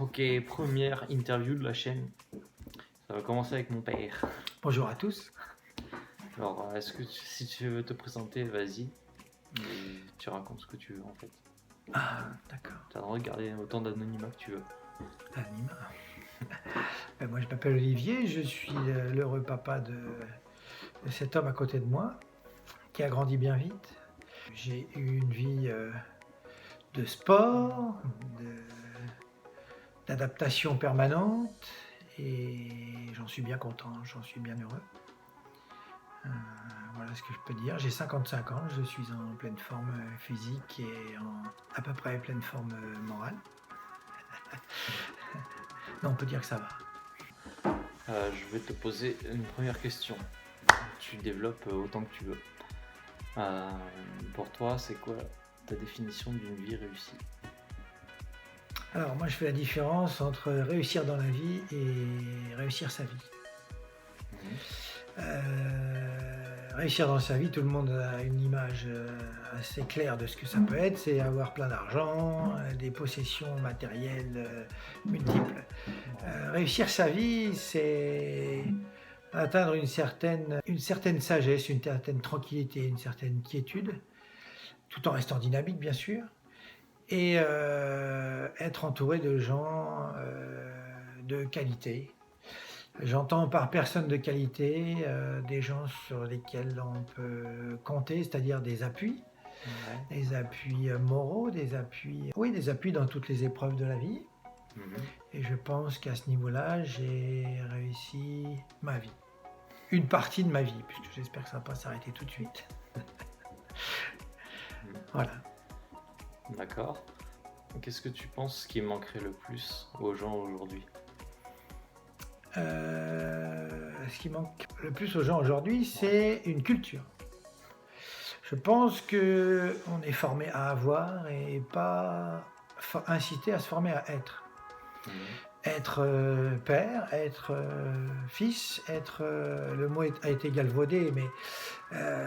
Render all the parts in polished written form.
Ok, première interview de la chaîne. Ça va commencer avec mon père. Bonjour à tous. Alors, si tu veux te présenter, vas-y. Et tu racontes ce que tu veux en fait. Ah, d'accord. Tu as le droit de garder autant d'anonymat que tu veux. Anima. Moi, je m'appelle Olivier, je suis l'heureux papa de cet homme à côté de moi, qui a grandi bien vite. J'ai eu une vie de sport, d'adaptation permanente, et j'en suis bien content, j'en suis bien heureux. Voilà ce que je peux dire. J'ai 55 ans, je suis en pleine forme physique et à peu près pleine forme morale. Non, on peut dire que ça va. Je vais te poser une première question. Tu développes autant que tu veux. Pour toi, c'est quoi ta définition d'une vie réussie? Alors moi je fais la différence entre réussir dans la vie et réussir sa vie. Réussir dans sa vie, tout le monde a une image assez claire de ce que ça peut être, c'est avoir plein d'argent, des possessions matérielles multiples. Réussir sa vie, c'est atteindre une certaine sagesse, une certaine tranquillité, une certaine quiétude, tout en restant dynamique bien sûr, et être entouré de gens de qualité. J'entends par personnes de qualité des gens sur lesquels on peut compter, c'est-à-dire des appuis, des appuis moraux, des appuis dans toutes les épreuves de la vie. Et je pense qu'à ce niveau-là, j'ai réussi ma vie. Une partie de ma vie, puisque j'espère que ça ne va pas s'arrêter tout de suite. Voilà. D'accord. Qu'est-ce que tu penses qui manquerait le plus aux gens aujourd'hui? Ce qui manque le plus aux gens aujourd'hui, c'est une culture. Je pense qu'on est formé à avoir et pas incité à se former à être. Être père, être fils, être... le mot a été galvaudé, mais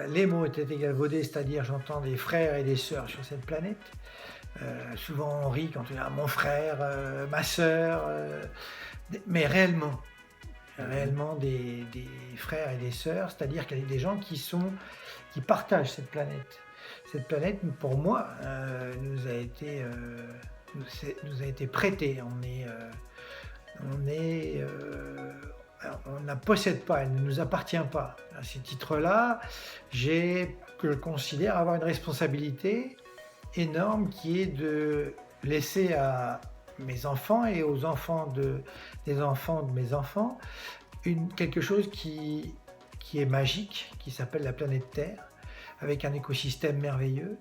les mots ont été galvaudés, c'est-à-dire j'entends des frères et des sœurs sur cette planète. Souvent on rit quand on dit « mon frère, ma sœur », mais réellement des frères et des sœurs, c'est-à-dire qu'il y a des gens qui partagent cette planète. Cette planète, pour moi, nous a été prêtée. On ne la possède pas, elle ne nous appartient pas. À ce titre-là, je considère avoir une responsabilité énorme qui est de laisser à mes enfants et aux enfants des enfants de mes enfants quelque chose qui est magique, qui s'appelle la planète Terre, avec un écosystème merveilleux,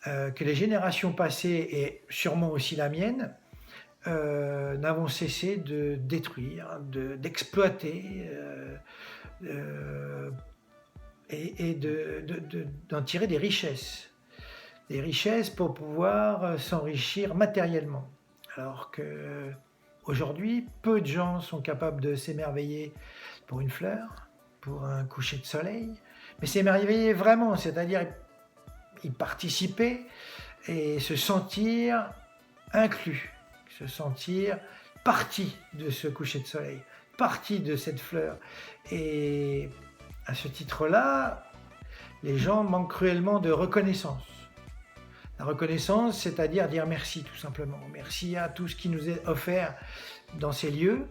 que les générations passées, et sûrement aussi la mienne, n'avons cessé de détruire, d'exploiter et d'en tirer des richesses. Des richesses pour pouvoir s'enrichir matériellement. Alors qu'aujourd'hui, peu de gens sont capables de s'émerveiller pour une fleur, pour un coucher de soleil, mais s'émerveiller vraiment, c'est-à-dire y participer et se sentir inclus, se sentir partie de ce coucher de soleil, partie de cette fleur. Et à ce titre-là, les gens manquent cruellement de reconnaissance. La reconnaissance, c'est-à-dire dire merci tout simplement. Merci à tout ce qui nous est offert dans ces lieux.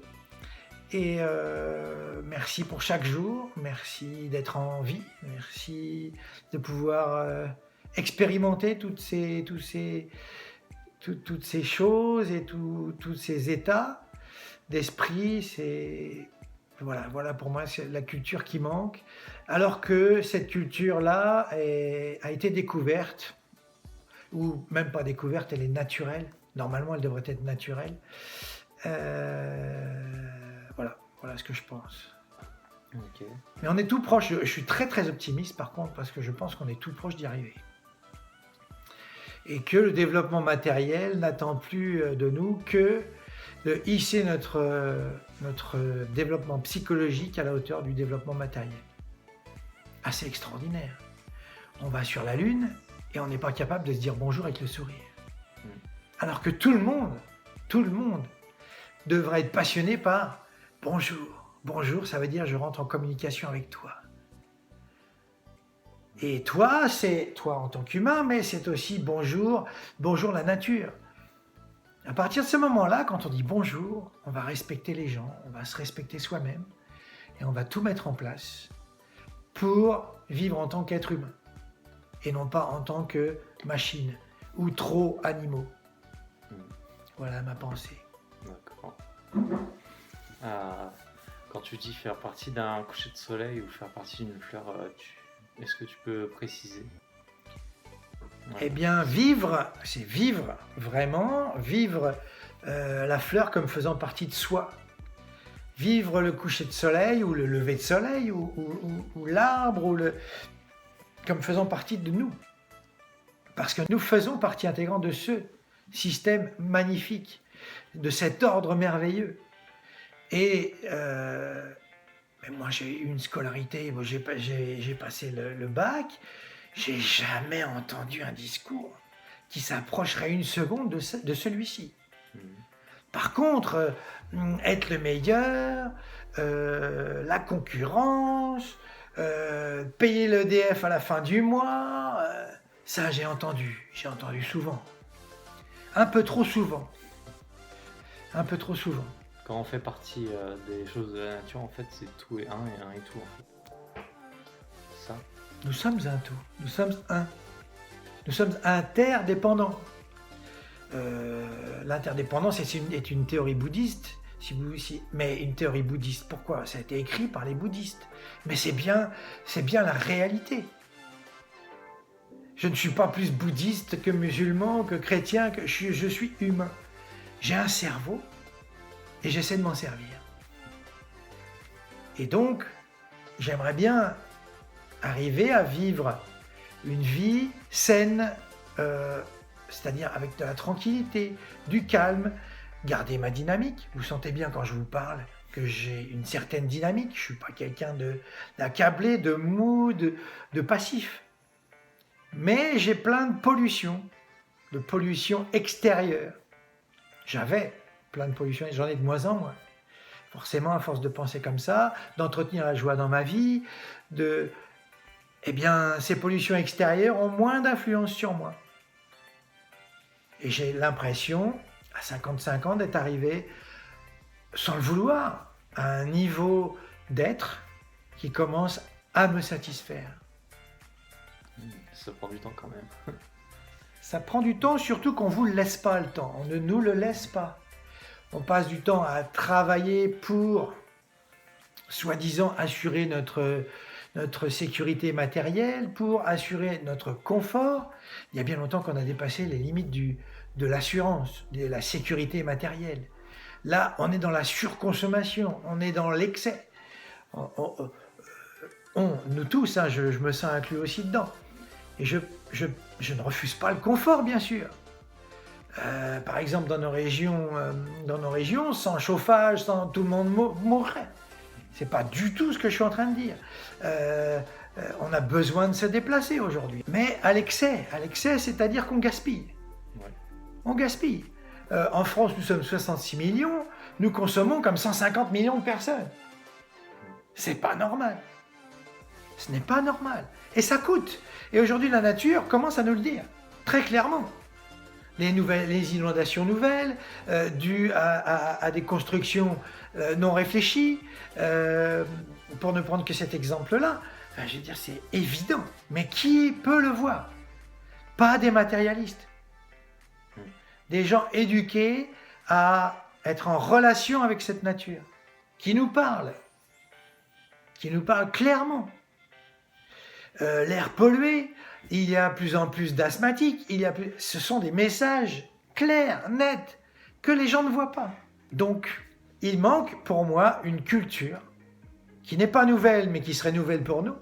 Et merci pour chaque jour, merci d'être en vie, merci de pouvoir expérimenter toutes ces choses et tous ces états d'esprit. Voilà pour moi, c'est la culture qui manque. Alors que cette culture-là a été découverte, ou même pas découverte, elle est naturelle. Normalement, elle devrait être naturelle. Voilà ce que je pense. Okay. Mais on est tout proche. Je suis très très optimiste par contre, parce que je pense qu'on est tout proche d'y arriver. Et que le développement matériel n'attend plus de nous que de hisser notre développement psychologique à la hauteur du développement matériel. Assez extraordinaire. On va sur la Lune et on n'est pas capable de se dire bonjour avec le sourire. Alors que tout le monde devrait être passionné par bonjour. Bonjour, ça veut dire je rentre en communication avec toi. Et toi, c'est toi en tant qu'humain, mais c'est aussi bonjour, bonjour la nature. À partir de ce moment-là, quand on dit bonjour, on va respecter les gens, on va se respecter soi-même et on va tout mettre en place pour vivre en tant qu'être humain et non pas en tant que machine ou trop animaux. Voilà ma pensée. D'accord. Quand tu dis faire partie d'un coucher de soleil ou faire partie d'une fleur, est-ce que tu peux préciser? Eh bien, vivre, c'est vivre, vraiment, vivre la fleur comme faisant partie de soi. Vivre le coucher de soleil ou le lever de soleil ou l'arbre comme faisant partie de nous. Parce que nous faisons partie intégrante de ce système magnifique, de cet ordre merveilleux. Et moi, j'ai eu une scolarité, j'ai passé le bac, j'ai jamais entendu un discours qui s'approcherait une seconde de celui-ci. Par contre, être le meilleur, la concurrence, payer l'EDF à la fin du mois, ça j'ai entendu souvent. Un peu trop souvent. Quand on fait partie des choses de la nature, en fait, c'est tout et un et tout, en fait. C'est ça? Nous sommes un tout, nous sommes un. Nous sommes interdépendants. L'interdépendance est une théorie bouddhiste, mais une théorie bouddhiste, pourquoi? Ça a été écrit par les bouddhistes. Mais c'est bien la réalité. Je ne suis pas plus bouddhiste que musulman, que chrétien, je suis humain. J'ai un cerveau et j'essaie de m'en servir. Et donc, j'aimerais bien arriver à vivre une vie saine, c'est-à-dire avec de la tranquillité, du calme, garder ma dynamique. Vous sentez bien quand je vous parle que j'ai une certaine dynamique. Je ne suis pas quelqu'un d'accablé, de mou, de passif. Mais j'ai plein de pollution extérieure. J'avais plein de pollution et j'en ai de moins en moins. Forcément, à force de penser comme ça, d'entretenir la joie dans ma vie, ces pollutions extérieures ont moins d'influence sur moi. Et j'ai l'impression, à 55 ans, d'être arrivé, sans le vouloir, à un niveau d'être qui commence à me satisfaire. Ça prend du temps quand même. Ça prend du temps, surtout qu'on ne vous laisse pas le temps. On ne nous le laisse pas. On passe du temps à travailler pour, soi-disant, assurer notre sécurité matérielle, pour assurer notre confort. Il y a bien longtemps qu'on a dépassé les limites de l'assurance, de la sécurité matérielle. Là, on est dans la surconsommation, on est dans l'excès. Nous tous, hein, je me sens inclus aussi dedans. Et je ne refuse pas le confort, bien sûr. Par exemple, dans nos régions, sans chauffage, tout le monde mourrait. C'est pas du tout ce que je suis en train de dire. On a besoin de se déplacer aujourd'hui. Mais à l'excès, c'est-à-dire qu'on gaspille. Ouais. On gaspille. En France, nous sommes 66 millions, nous consommons comme 150 millions de personnes. C'est pas normal. Ce n'est pas normal. Et ça coûte. Et aujourd'hui, la nature commence à nous le dire, très clairement. Les inondations nouvelles, dues à des constructions non réfléchies, pour ne prendre que cet exemple-là, je veux dire, c'est évident. Mais qui peut le voir? Pas des matérialistes. Des gens éduqués à être en relation avec cette nature, qui nous parlent clairement. L'air pollué, il y a de plus en plus d'asthmatiques, ce sont des messages clairs, nets, que les gens ne voient pas. Donc, il manque pour moi une culture qui n'est pas nouvelle, mais qui serait nouvelle pour nous.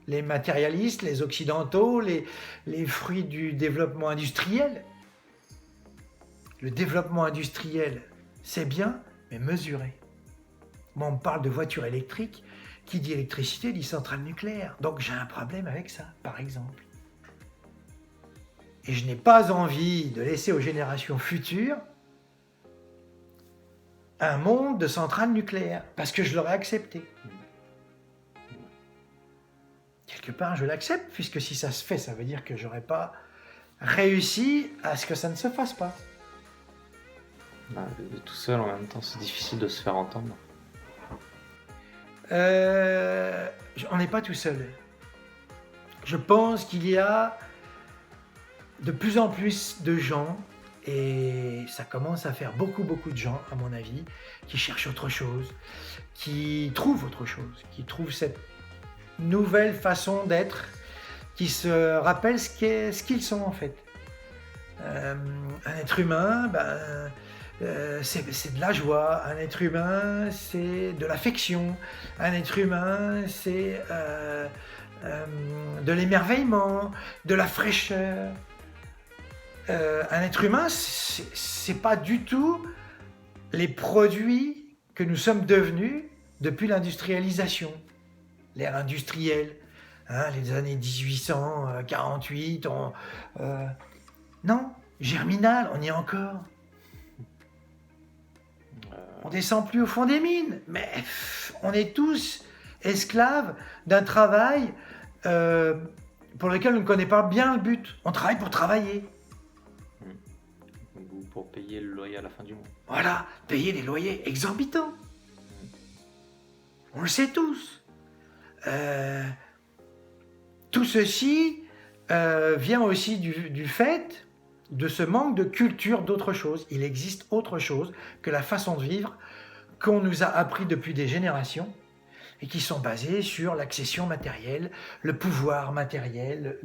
Les matérialistes, les occidentaux, les fruits du développement industriel. Le développement industriel, c'est bien, mais mesuré. Moi, on me parle de voitures électriques. Qui dit électricité dit centrale nucléaire. Donc j'ai un problème avec ça, par exemple. Et je n'ai pas envie de laisser aux générations futures un monde de centrales nucléaires, parce que je l'aurais accepté. Quelque part, je l'accepte, puisque si ça se fait, ça veut dire que j'aurais pas réussi à ce que ça ne se fasse pas. Bah, tout seul, en même temps, c'est difficile de se faire entendre. On n'est pas tout seul. Je pense qu'il y a de plus en plus de gens, et ça commence à faire beaucoup de gens, à mon avis, qui cherchent autre chose, qui trouvent autre chose, qui trouvent cette nouvelle façon d'être, qui se rappellent ce qu'ils sont en fait. Un être humain, c'est de la joie. Un être humain, c'est de l'affection. Un être humain, c'est de l'émerveillement, de la fraîcheur. Un être humain, c'est pas du tout les produits que nous sommes devenus depuis l'industrialisation, l'ère industrielle, les années 1848. Non, Germinal, on y est encore. On descend plus au fond des mines, mais on est tous esclaves d'un travail pour lequel on ne connaît pas bien le but. On travaille pour travailler. Ou pour payer le loyer à la fin du mois. Voilà, payer des loyers exorbitants. On le sait tous. Tout ceci vient aussi du fait de ce manque de culture d'autre chose. Il existe autre chose que la façon de vivre qu'on nous a appris depuis des générations et qui sont basées sur l'accession matérielle, le pouvoir matériel.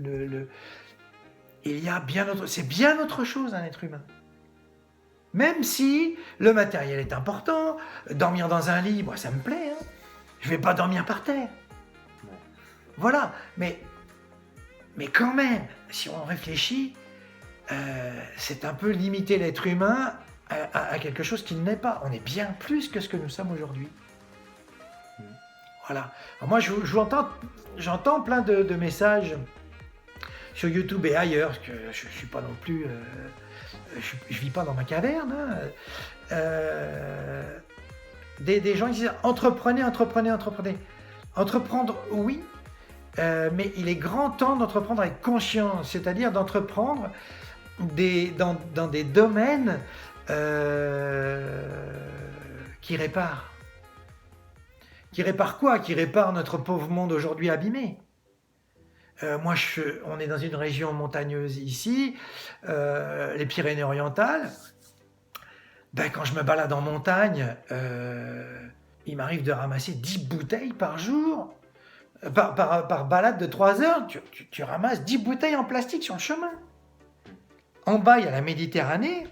Il y a bien autre... C'est bien autre chose un être humain. Même si le matériel est important, dormir dans un lit, moi ça me plaît. Je ne vais pas dormir par terre. Voilà, mais quand même, si on réfléchit, c'est un peu limiter l'être humain à quelque chose qu'il n'est pas. On est bien plus que ce que nous sommes aujourd'hui. Voilà. Alors moi, j'entends plein de messages sur YouTube et ailleurs, parce que je ne suis pas non plus... je vis pas dans ma caverne. Des gens qui disent « Entreprenez. Entreprendre, oui. Mais il est grand temps d'entreprendre avec conscience, c'est-à-dire d'entreprendre dans des domaines qui réparent. Qui réparent quoi? Qui réparent notre pauvre monde aujourd'hui abîmé. On est dans une région montagneuse ici, les Pyrénées-Orientales. Quand je me balade en montagne, il m'arrive de ramasser 10 bouteilles par jour. Par balade de 3 heures, tu ramasses 10 bouteilles en plastique sur le chemin. En bas, il y a la Méditerranée.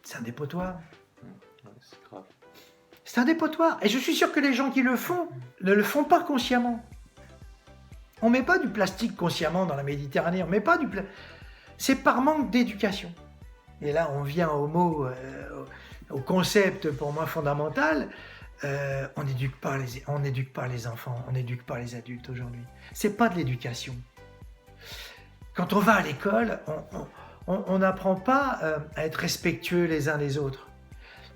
C'est un dépotoir. Ouais, c'est grave. C'est un dépotoir. Et je suis sûr que les gens qui le font ne le font pas consciemment. On ne met pas du plastique consciemment dans la Méditerranée. C'est par manque d'éducation. Et là, on vient au concept pour moi fondamental. On n'éduque pas les enfants, on n'éduque pas les adultes aujourd'hui. C'est pas de l'éducation. Quand on va à l'école, on n'apprend pas à être respectueux les uns des autres.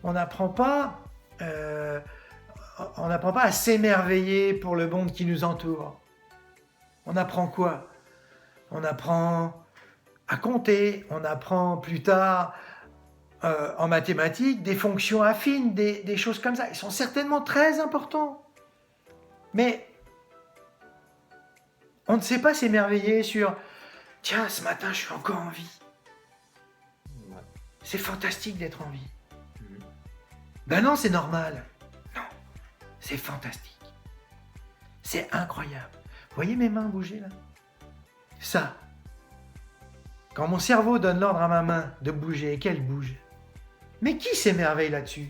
On n'apprend pas à s'émerveiller pour le monde qui nous entoure. On apprend quoi? On apprend à compter, on apprend plus tard en mathématiques, des fonctions affines, des choses comme ça. Ils sont certainement très importants. Mais on ne sait pas s'émerveiller sur « Tiens, ce matin, je suis encore en vie. Ouais. C'est fantastique d'être en vie. » Ben non, c'est normal. Non, c'est fantastique. C'est incroyable. Vous voyez mes mains bouger là? Ça. Quand mon cerveau donne l'ordre à ma main de bouger et qu'elle bouge, mais qui s'émerveille là-dessus?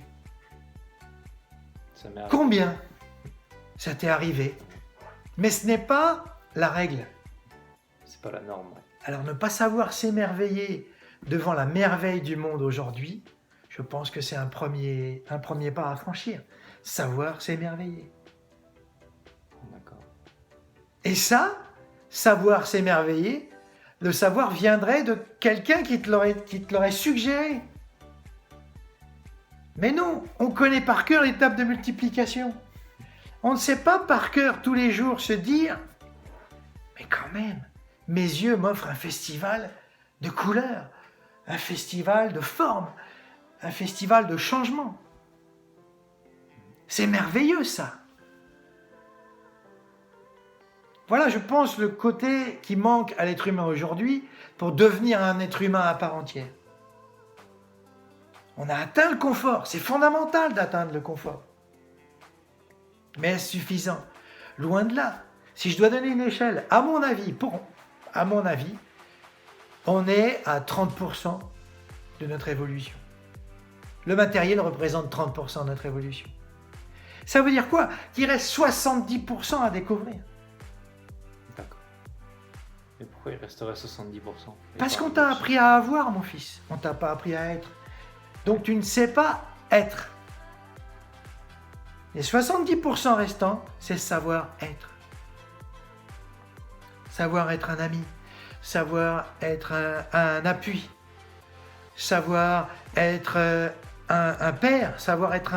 Combien ça t'est arrivé? Mais ce n'est pas la règle. C'est pas la norme. Ouais. Alors ne pas savoir s'émerveiller devant la merveille du monde aujourd'hui, je pense que c'est un premier pas à franchir. Savoir s'émerveiller. D'accord. Et ça, savoir s'émerveiller, le savoir viendrait de quelqu'un qui te l'aurait suggéré. Mais non, on connaît par cœur l'étape de multiplication. On ne sait pas par cœur tous les jours se dire « Mais quand même, mes yeux m'offrent un festival de couleurs, un festival de formes, un festival de changement. » C'est merveilleux ça. Voilà, je pense, le côté qui manque à l'être humain aujourd'hui pour devenir un être humain à part entière. On a atteint le confort, c'est fondamental d'atteindre le confort. Mais est-ce suffisant? Loin de là. Si je dois donner une échelle, à mon avis, on est à 30% de notre évolution. Le matériel représente 30% de notre évolution. Ça veut dire quoi? Qu'il reste 70% à découvrir. D'accord. Et pourquoi il resterait 70%? Parce qu'on t'a appris à avoir, mon fils. On t'a pas appris à être. Donc tu ne sais pas être. Les 70% restants, c'est savoir être. Savoir être un ami. Savoir être un appui. Savoir être un père. Savoir être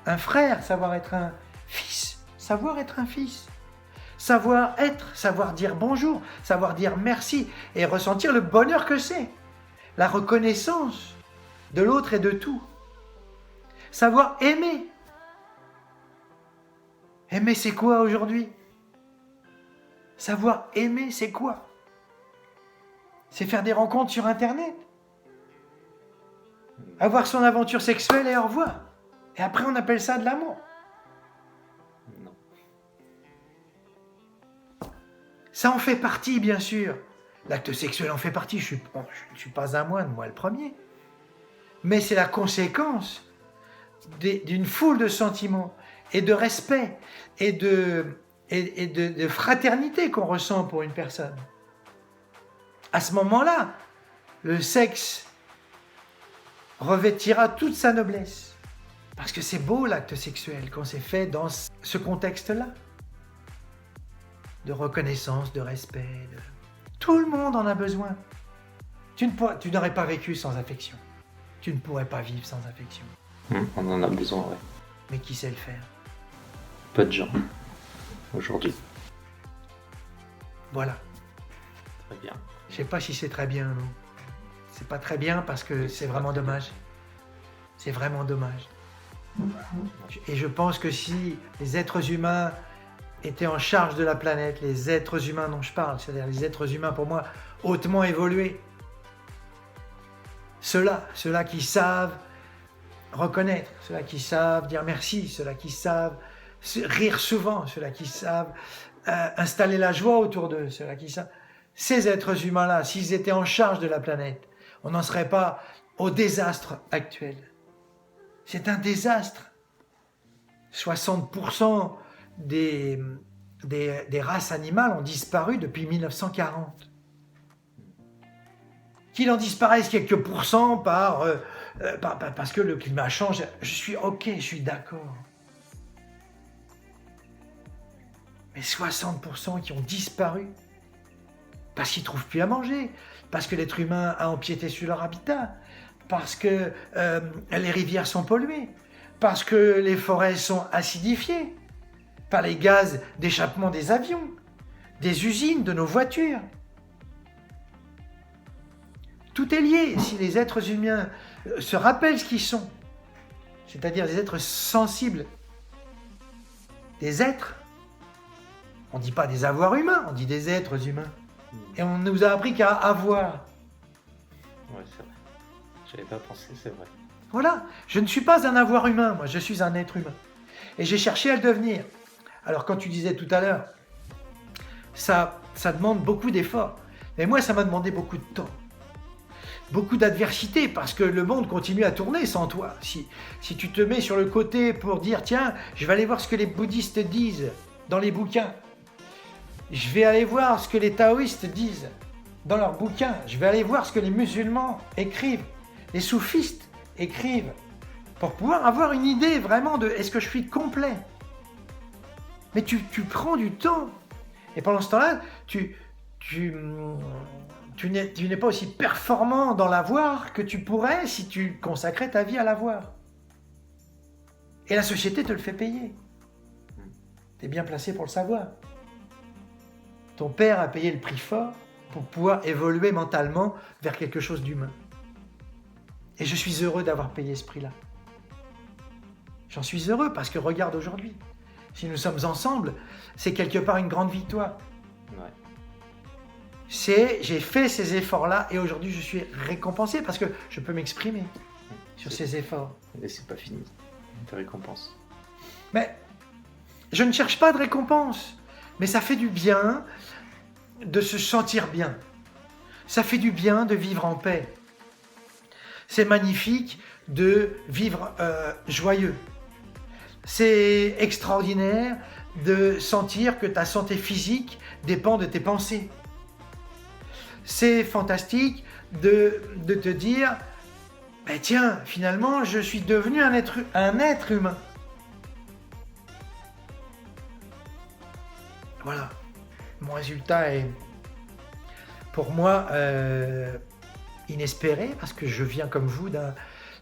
un frère. Savoir être un fils. Savoir être un fils. Savoir être, savoir dire bonjour, savoir dire merci et ressentir le bonheur que c'est. La reconnaissance de l'autre et de tout. Savoir aimer. Aimer, c'est quoi aujourd'hui? Savoir aimer, c'est quoi? C'est faire des rencontres sur Internet. Avoir son aventure sexuelle et au revoir. Et après, on appelle ça de l'amour. Non. Ça en fait partie, bien sûr. L'acte sexuel en fait partie. Je ne suis pas un moine, moi le premier. Mais c'est la conséquence d'une foule de sentiments et de respect et de fraternité qu'on ressent pour une personne. À ce moment-là, le sexe revêtira toute sa noblesse. Parce que c'est beau l'acte sexuel quand c'est fait dans ce contexte-là. De reconnaissance, de respect. Tout le monde en a besoin. Tu n'aurais pas vécu sans affection. Tu ne pourrais pas vivre sans affection. On en a besoin, ouais. Mais qui sait le faire? Peu de gens, aujourd'hui. Voilà. Très bien. Je ne sais pas si c'est très bien, non. C'est pas très bien parce que c'est vraiment dommage. C'est vraiment dommage. Et je pense que si les êtres humains étaient en charge de la planète, les êtres humains dont je parle, c'est-à-dire les êtres humains pour moi hautement évolués, ceux-là qui savent reconnaître, ceux-là qui savent dire merci, ceux-là qui savent rire souvent, ceux-là qui savent installer la joie autour d'eux, ceux-là qui savent... Ces êtres humains-là, s'ils étaient en charge de la planète, on n'en serait pas au désastre actuel. C'est un désastre. 60% des races animales ont disparu depuis 1940. Qu'il en disparaisse quelques pourcents parce que le climat change, je suis ok, je suis d'accord. Mais 60% qui ont disparu parce qu'ils ne trouvent plus à manger, parce que l'être humain a empiété sur leur habitat, parce que les rivières sont polluées, parce que les forêts sont acidifiées par les gaz d'échappement des avions, des usines, de nos voitures. Tout est lié. Si les êtres humains se rappellent ce qu'ils sont, c'est-à-dire des êtres sensibles, des êtres, on ne dit pas des avoirs humains, on dit des êtres humains. Et on nous a appris qu'à avoir. Ouais, c'est vrai. J'avais pas pensé, c'est vrai. Voilà, je ne suis pas un avoir humain, moi, je suis un être humain. Et j'ai cherché à le devenir. Alors, quand tu disais tout à l'heure, ça demande beaucoup d'efforts. Mais moi, ça m'a demandé beaucoup de temps. Beaucoup d'adversité, parce que le monde continue à tourner sans toi. Si tu te mets sur le côté pour dire, tiens, je vais aller voir ce que les bouddhistes disent dans les bouquins. Je vais aller voir ce que les taoïstes disent dans leurs bouquins. Je vais aller voir ce que les musulmans écrivent, les soufistes écrivent, pour pouvoir avoir une idée vraiment de est-ce que je suis complet. Mais tu prends du temps. Et pendant ce temps-là, tu n'es pas aussi performant dans l'avoir que tu pourrais si tu consacrais ta vie à l'avoir. Et la société te le fait payer. Tu es bien placé pour le savoir. Ton père a payé le prix fort pour pouvoir évoluer mentalement vers quelque chose d'humain. Et je suis heureux d'avoir payé ce prix-là. J'en suis heureux parce que regarde aujourd'hui. Si nous sommes ensemble, c'est quelque part une grande victoire. Ouais. J'ai fait ces efforts-là et aujourd'hui je suis récompensé parce que je peux m'exprimer sur ces efforts. Et c'est pas fini, de récompense. Mais je ne cherche pas de récompense. Mais ça fait du bien de se sentir bien. Ça fait du bien de vivre en paix. C'est magnifique de vivre joyeux. C'est extraordinaire de sentir que ta santé physique dépend de tes pensées. C'est fantastique de te dire, ben tiens, finalement, je suis devenu un être humain. Voilà. Mon résultat est, pour moi, inespéré, parce que je viens comme vous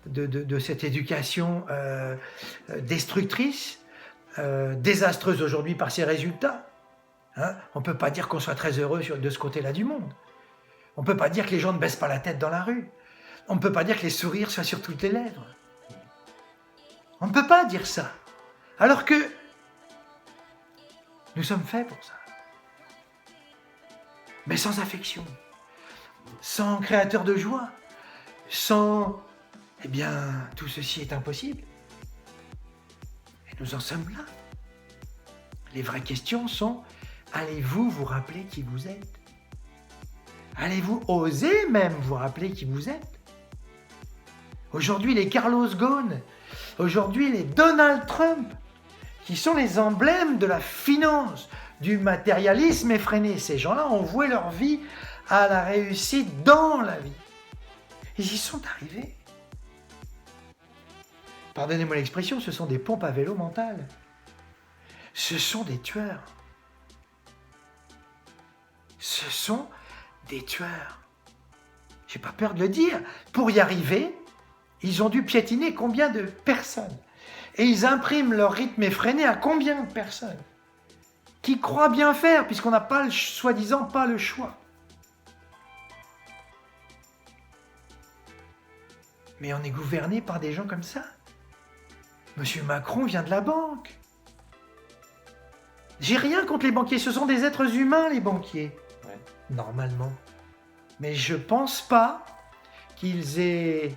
de cette éducation destructrice, désastreuse aujourd'hui par ses résultats. Hein, on ne peut pas dire qu'on soit très heureux de ce côté-là du monde. On ne peut pas dire que les gens ne baissent pas la tête dans la rue. On ne peut pas dire que les sourires soient sur toutes les lèvres. On ne peut pas dire ça. Alors que nous sommes faits pour ça. Mais sans affection, sans créateur de joie, sans... Eh bien, tout ceci est impossible. Et nous en sommes là. Les vraies questions sont, allez-vous vous rappeler qui vous êtes? Allez-vous oser même vous rappeler qui vous êtes? Aujourd'hui, les Carlos Ghosn, aujourd'hui, les Donald Trump, qui sont les emblèmes de la finance, du matérialisme effréné. Ces gens-là ont voué leur vie à la réussite dans la vie. Ils y sont arrivés. Pardonnez-moi l'expression, ce sont des pompes à vélo mentales. Ce sont des tueurs. Ce sont des tueurs. J'ai pas peur de le dire. Pour y arriver, ils ont dû piétiner combien de personnes? Et ils impriment leur rythme effréné à combien de personnes? Qui croient bien faire, puisqu'on n'a pas, soi-disant, pas le choix. Mais on est gouverné par des gens comme ça. Monsieur Macron vient de la banque. J'ai rien contre les banquiers, ce sont des êtres humains, les banquiers. Ouais. Normalement. Mais je pense pas qu'ils aient...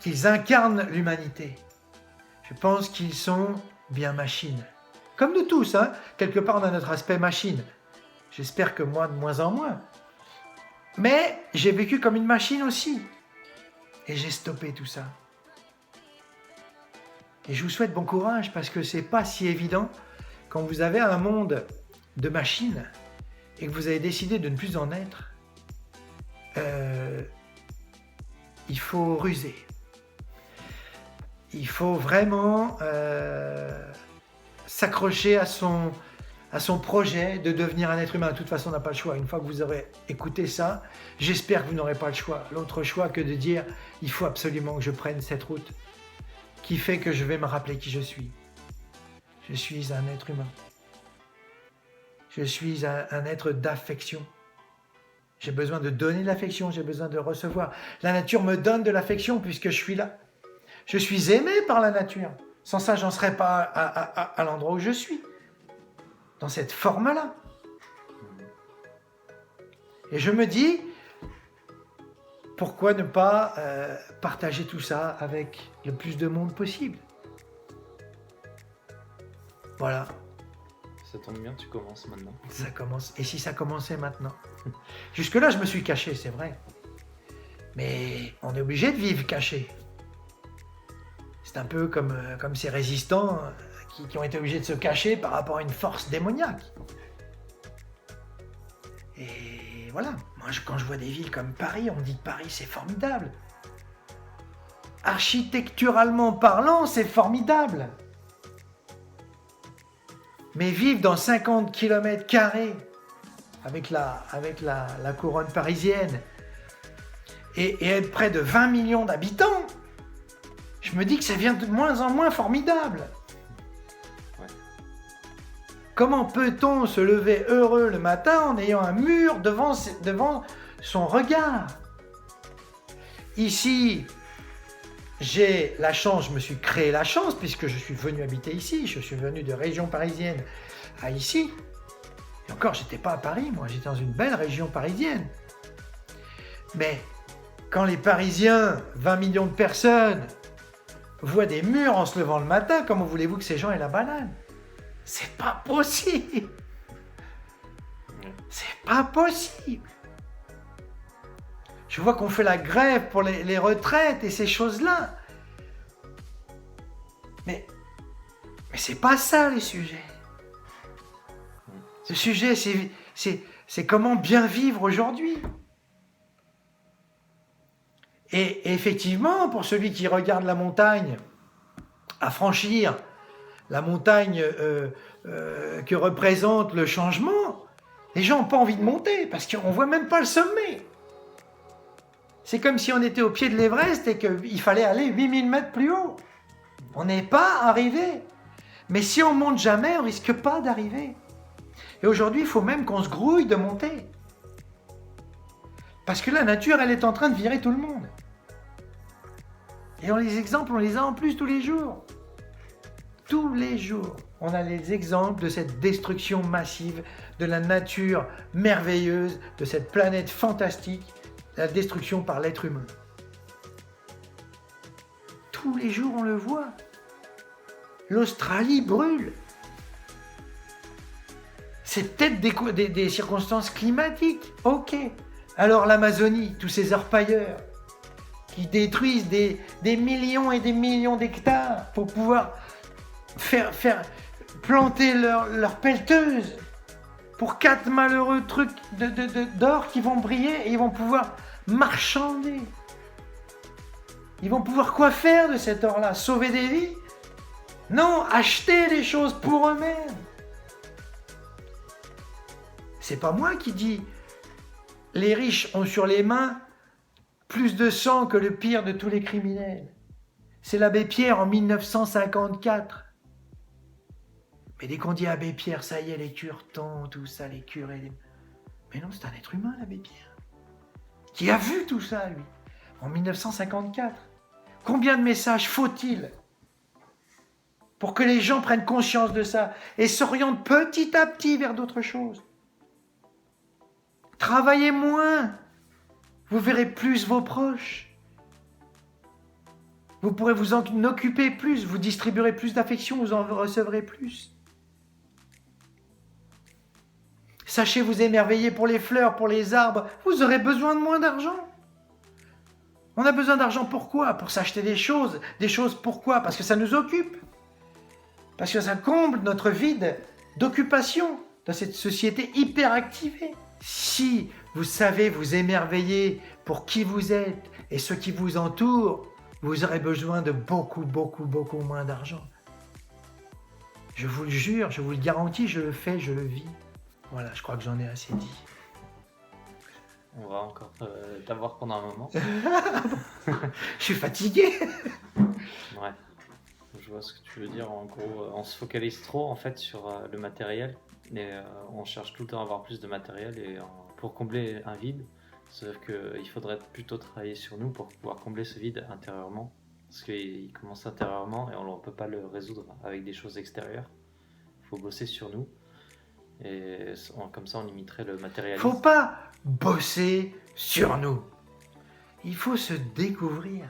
qu'ils incarnent l'humanité. Je pense qu'ils sont bien machines. Comme nous tous, hein. Quelque part on a notre aspect machine. J'espère que moi de moins en moins. Mais j'ai vécu comme une machine aussi. Et j'ai stoppé tout ça. Et je vous souhaite bon courage parce que c'est pas si évident quand vous avez un monde de machines et que vous avez décidé de ne plus en être. Il faut ruser. Il faut vraiment s'accrocher à son projet de devenir un être humain. De toute façon, on n'a pas le choix. Une fois que vous aurez écouté ça, j'espère que vous n'aurez pas le choix. L'autre choix que de dire, il faut absolument que je prenne cette route qui fait que je vais me rappeler qui je suis. Je suis un être humain. Je suis un être d'affection. J'ai besoin de donner de l'affection, j'ai besoin de recevoir. La nature me donne de l'affection puisque je suis là. Je suis aimé par la nature. Sans ça, j'en serais pas à l'endroit où je suis. Dans cette forme-là. Et je me dis, pourquoi ne pas partager tout ça avec le plus de monde possible? Voilà. Ça tombe bien, tu commences maintenant. Ça commence. Et si ça commençait maintenant? Jusque-là, je me suis caché, c'est vrai. Mais on est obligé de vivre caché. C'est un peu comme ces résistants qui ont été obligés de se cacher par rapport à une force démoniaque. Et voilà, moi quand je vois des villes comme Paris, on me dit que Paris c'est formidable. Architecturalement parlant, c'est formidable. Mais vivre dans 50 km² avec la couronne parisienne et être près de 20 millions d'habitants, je me dis que ça devient de moins en moins formidable. Ouais. Comment peut-on se lever heureux le matin en ayant un mur devant son regard? Ici, j'ai la chance, je me suis créé la chance puisque je suis venu habiter ici, je suis venu de région parisienne à ici. Et encore, j'étais pas à Paris, moi, j'étais dans une belle région parisienne. Mais quand les Parisiens, 20 millions de personnes, voient des murs en se levant le matin, comment voulez-vous que ces gens aient la banane? C'est pas possible. C'est pas possible. Je vois qu'on fait la grève pour les retraites et ces choses-là. Mais c'est pas ça les sujets. Le sujet, c'est comment bien vivre aujourd'hui. Et effectivement, pour celui qui regarde la montagne, à franchir la montagne que représente le changement, les gens n'ont pas envie de monter parce qu'on ne voit même pas le sommet. C'est comme si on était au pied de l'Everest et qu'il fallait aller 8000 mètres plus haut. On n'est pas arrivé. Mais si on ne monte jamais, on ne risque pas d'arriver. Et aujourd'hui, il faut même qu'on se grouille de monter. Parce que la nature, elle est en train de virer tout le monde. Et les exemples, on les a en plus tous les jours. Tous les jours, on a les exemples de cette destruction massive de la nature merveilleuse, de cette planète fantastique, la destruction par l'être humain. Tous les jours, on le voit. L'Australie brûle. C'est peut-être des circonstances climatiques. Ok. Alors l'Amazonie, tous ces orpailleurs qui détruisent des millions et des millions d'hectares pour pouvoir faire planter leur pelleteuse pour 4 malheureux trucs d'or qui vont briller et ils vont pouvoir marchander. Ils vont pouvoir quoi faire de cet or-là? Sauver des vies? Non, acheter des choses pour eux-mêmes. C'est pas moi qui dis les riches ont sur les mains plus de sang que le pire de tous les criminels. C'est l'abbé Pierre en 1954. Mais dès qu'on dit abbé Pierre, ça y est, les cure-tons, tout ça, les curés. Mais non, c'est un être humain, l'abbé Pierre. Qui a vu tout ça, lui, en 1954. Combien de messages faut-il pour que les gens prennent conscience de ça et s'orientent petit à petit vers d'autres choses? Travaillez moins, vous verrez plus vos proches. Vous pourrez vous en occuper plus, vous distribuerez plus d'affection, vous en recevrez plus. Sachez vous émerveiller pour les fleurs, pour les arbres, vous aurez besoin de moins d'argent. On a besoin d'argent pourquoi? Pour s'acheter des choses pourquoi? Parce que ça nous occupe. Parce que ça comble notre vide d'occupation dans cette société hyper activée. Si vous savez vous émerveiller pour qui vous êtes et ceux qui vous entourent, vous aurez besoin de beaucoup moins d'argent. Je vous le jure, je vous le garantis, je le fais, je le vis. Voilà, je crois que j'en ai assez dit. On va encore t'avoir pendant un moment. Je suis fatigué. Ouais. Je vois ce que tu veux dire. En gros, on se focalise trop en fait sur le matériel et on cherche tout le temps à avoir plus de matériel et pour combler un vide. Sauf qu'il faudrait plutôt travailler sur nous pour pouvoir combler ce vide intérieurement. Parce qu'il commence intérieurement et on ne peut pas le résoudre avec des choses extérieures. Il faut bosser sur nous. Et comme ça, on limiterait le matérialisme. Faut pas bosser sur nous. Il faut se découvrir.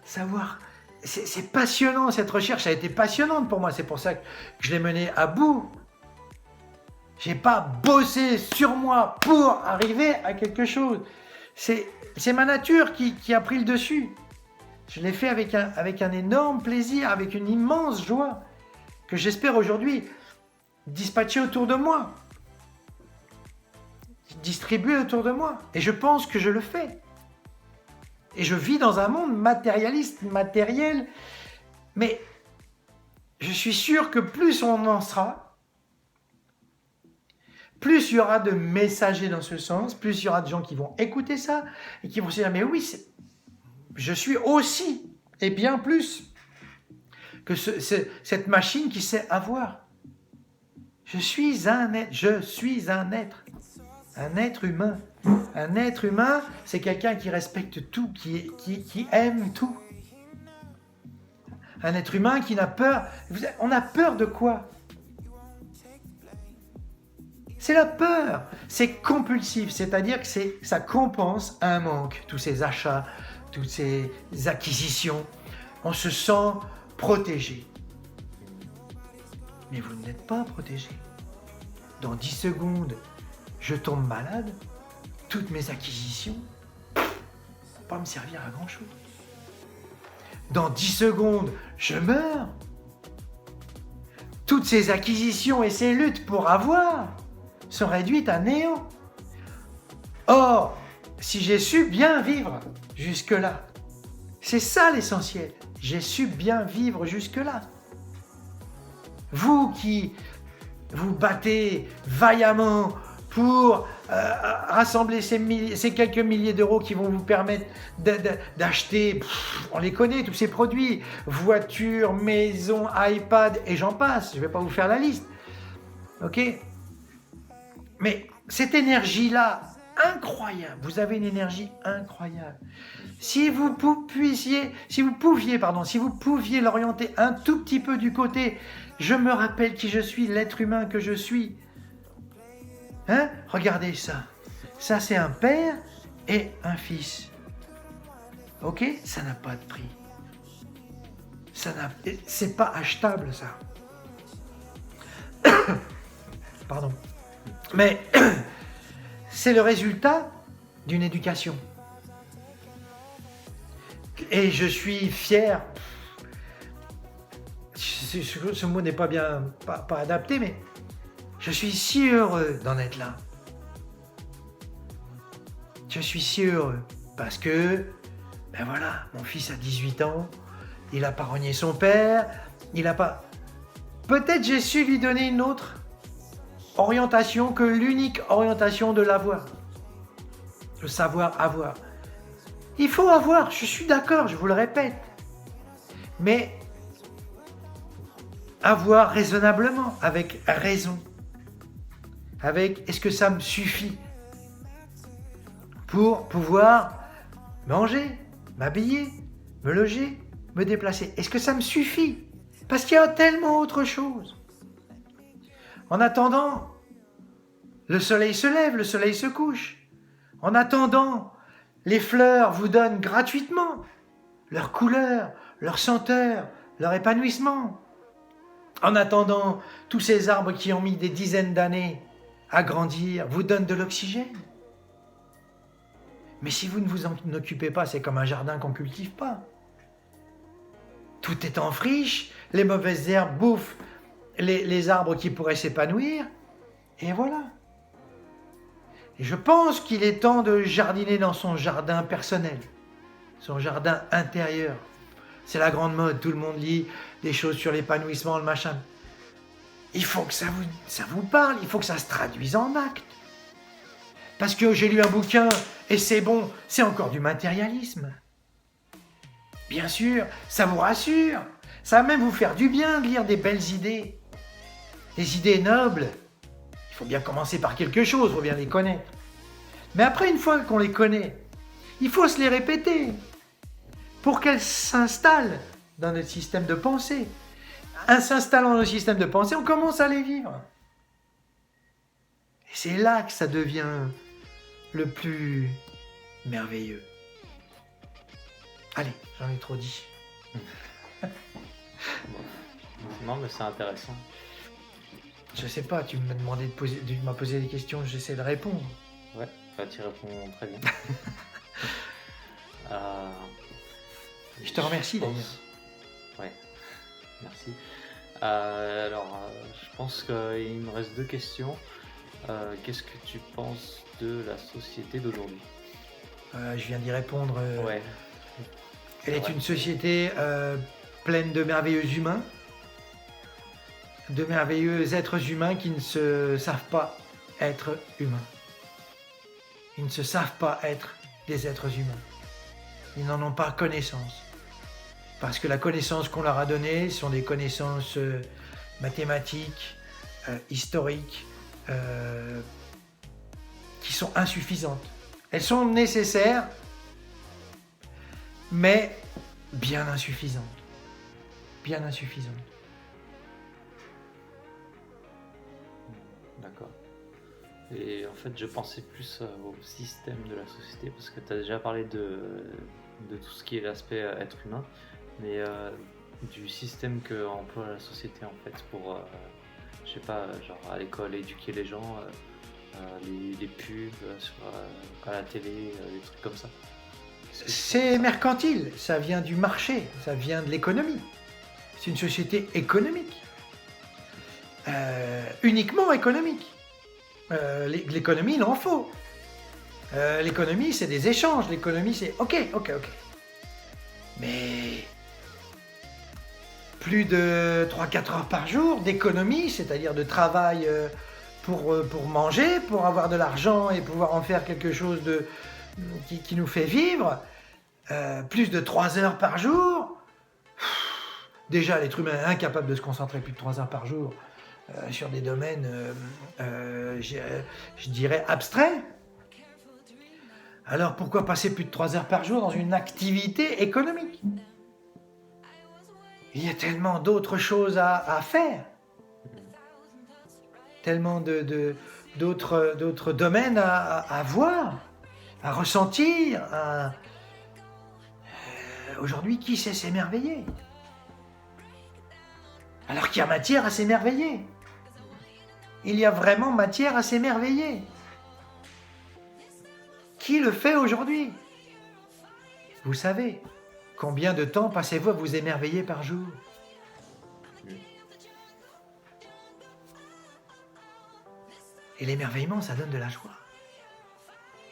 Savoir. C'est passionnant, cette recherche a été passionnante pour moi. C'est pour ça que je l'ai menée à bout. J'ai pas bossé sur moi pour arriver à quelque chose. C'est ma nature qui a pris le dessus. Je l'ai fait avec un énorme plaisir, avec une immense joie, que j'espère aujourd'hui dispatcher autour de moi, distribuer autour de moi. Et je pense que je le fais. Et je vis dans un monde matérialiste, matériel, mais je suis sûr que plus on en sera, plus il y aura de messagers dans ce sens, plus il y aura de gens qui vont écouter ça et qui vont se dire « mais oui, je suis aussi est bien plus que cette machine qui sait avoir. Je suis un être humain. Un être humain, c'est quelqu'un qui respecte tout, qui aime tout. Un être humain qui n'a peur. On a peur de quoi? C'est la peur. C'est compulsif, c'est-à-dire que ça compense un manque. Tous ces achats, toutes ces acquisitions, on se sent protégé. Mais vous n'êtes pas protégé. Dans 10 secondes, je tombe malade, toutes mes acquisitions ne vont pas me servir à grand-chose. Dans 10 secondes, je meurs. Toutes ces acquisitions et ces luttes pour avoir sont réduites à néant. Or, si j'ai su bien vivre jusque-là, c'est ça l'essentiel. J'ai su bien vivre jusque-là. Vous qui vous battez vaillamment pour rassembler ces quelques milliers d'euros qui vont vous permettre d'acheter, on les connaît, tous ces produits, voitures, maisons, iPad, et j'en passe, je ne vais pas vous faire la liste. Ok? Mais cette énergie-là, incroyable, vous avez une énergie incroyable. Si vous pouviez l'orienter un tout petit peu du côté, je me rappelle qui je suis, l'être humain que je suis. Hein? Regardez ça. Ça, c'est un père et un fils. Ok? Ça n'a pas de prix. C'est pas achetable, ça. Pardon. Mais c'est le résultat d'une éducation. Et je suis fier. Ce mot n'est pas adapté, mais je suis si heureux d'en être là. Je suis si heureux parce que, ben voilà, mon fils a 18 ans, il n'a pas renié son père, il n'a pas... Peut-être j'ai su lui donner une autre orientation que l'unique orientation de l'avoir. Le savoir avoir. Il faut avoir, je suis d'accord, je vous le répète. Mais avoir raisonnablement, avec raison. Avec, est-ce que ça me suffit pour pouvoir manger, m'habiller, me loger, me déplacer? Est-ce que ça me suffit? Parce qu'il y a tellement autre chose. En attendant, le soleil se lève, le soleil se couche. En attendant, les fleurs vous donnent gratuitement leur couleur, leur senteur, leur épanouissement. En attendant, tous ces arbres qui ont mis des dizaines d'années à grandir vous donnent de l'oxygène. Mais si vous ne vous en occupez pas, c'est comme un jardin qu'on ne cultive pas. Tout est en friche, les mauvaises herbes bouffent les arbres qui pourraient s'épanouir, et voilà. Et je pense qu'il est temps de jardiner dans son jardin personnel, son jardin intérieur. C'est la grande mode, tout le monde lit des choses sur l'épanouissement, le machin. Il faut que ça vous parle, il faut que ça se traduise en actes. Parce que j'ai lu un bouquin et c'est bon, c'est encore du matérialisme. Bien sûr, ça vous rassure, ça va même vous faire du bien de lire des belles idées. Des idées nobles. Il faut bien commencer par quelque chose, il faut bien les connaître. Mais après, une fois qu'on les connaît, il faut se les répéter pour qu'elles s'installent dans notre système de pensée. En s'installant dans le système de pensée, on commence à les vivre. Et c'est là que ça devient le plus merveilleux. Allez, j'en ai trop dit. Non, mais c'est intéressant. Je sais pas, tu m'as demandé tu m'as posé des questions, j'essaie de répondre. Ouais, bah, tu réponds très bien. Je te remercie d'ailleurs. Ouais, merci. Je pense qu'il me reste 2 questions. Qu'est-ce que tu penses de la société d'aujourd'hui? Je viens d'y répondre. Ouais. Elle est une société pleine de merveilleux humains, de merveilleux êtres humains qui ne se savent pas être humains. Ils ne se savent pas être des êtres humains. Ils n'en ont pas connaissance. parce que la connaissance qu'on leur a donnée sont des connaissances mathématiques, historiques, qui sont insuffisantes. Elles sont nécessaires, mais bien insuffisantes. Bien insuffisantes. D'accord. Et en fait, je pensais plus au système de la société, parce que tu as déjà parlé de tout ce qui est l'aspect être humain, mais du système que emploie la société en fait pour, je sais pas, genre à l'école, éduquer les gens, les pubs à la télé, des trucs comme ça. C'est mercantile, ça vient du marché, ça vient de l'économie. C'est une société économique. Uniquement économique. L'économie, il en faut. L'économie, c'est des échanges. L'économie, c'est ok. Mais plus de 3-4 heures par jour d'économie, c'est-à-dire de travail pour manger, pour avoir de l'argent et pouvoir en faire quelque chose qui nous fait vivre, plus de 3 heures par jour. Déjà, l'être humain est incapable de se concentrer plus de 3 heures par jour sur des domaines, je dirais, abstraits. Alors pourquoi passer plus de 3 heures par jour dans une activité économique? Il y a tellement d'autres choses à faire, tellement d'autres domaines à voir, à ressentir. Aujourd'hui, qui sait s'émerveiller? Alors qu'il y a matière à s'émerveiller. Il y a vraiment matière à s'émerveiller. Qui le fait aujourd'hui? Vous savez, combien de temps passez-vous à vous émerveiller par jour? Et l'émerveillement, ça donne de la joie.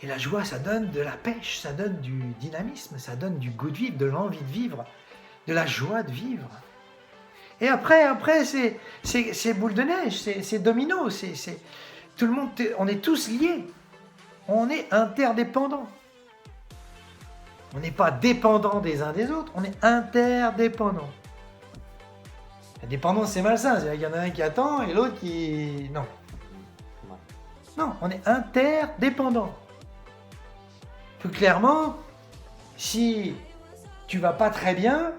Et la joie, ça donne de la pêche, ça donne du dynamisme, ça donne du goût de vivre, de l'envie de vivre, de la joie de vivre. Et après c'est boule de neige, c'est domino, tout le monde, on est tous liés. On est interdépendants. On n'est pas dépendants des uns des autres, on est interdépendants. La dépendance, c'est malsain, c'est-à-dire qu'il y en a un qui attend et l'autre qui... Non. Non, on est interdépendants. Plus clairement, si tu vas pas très bien,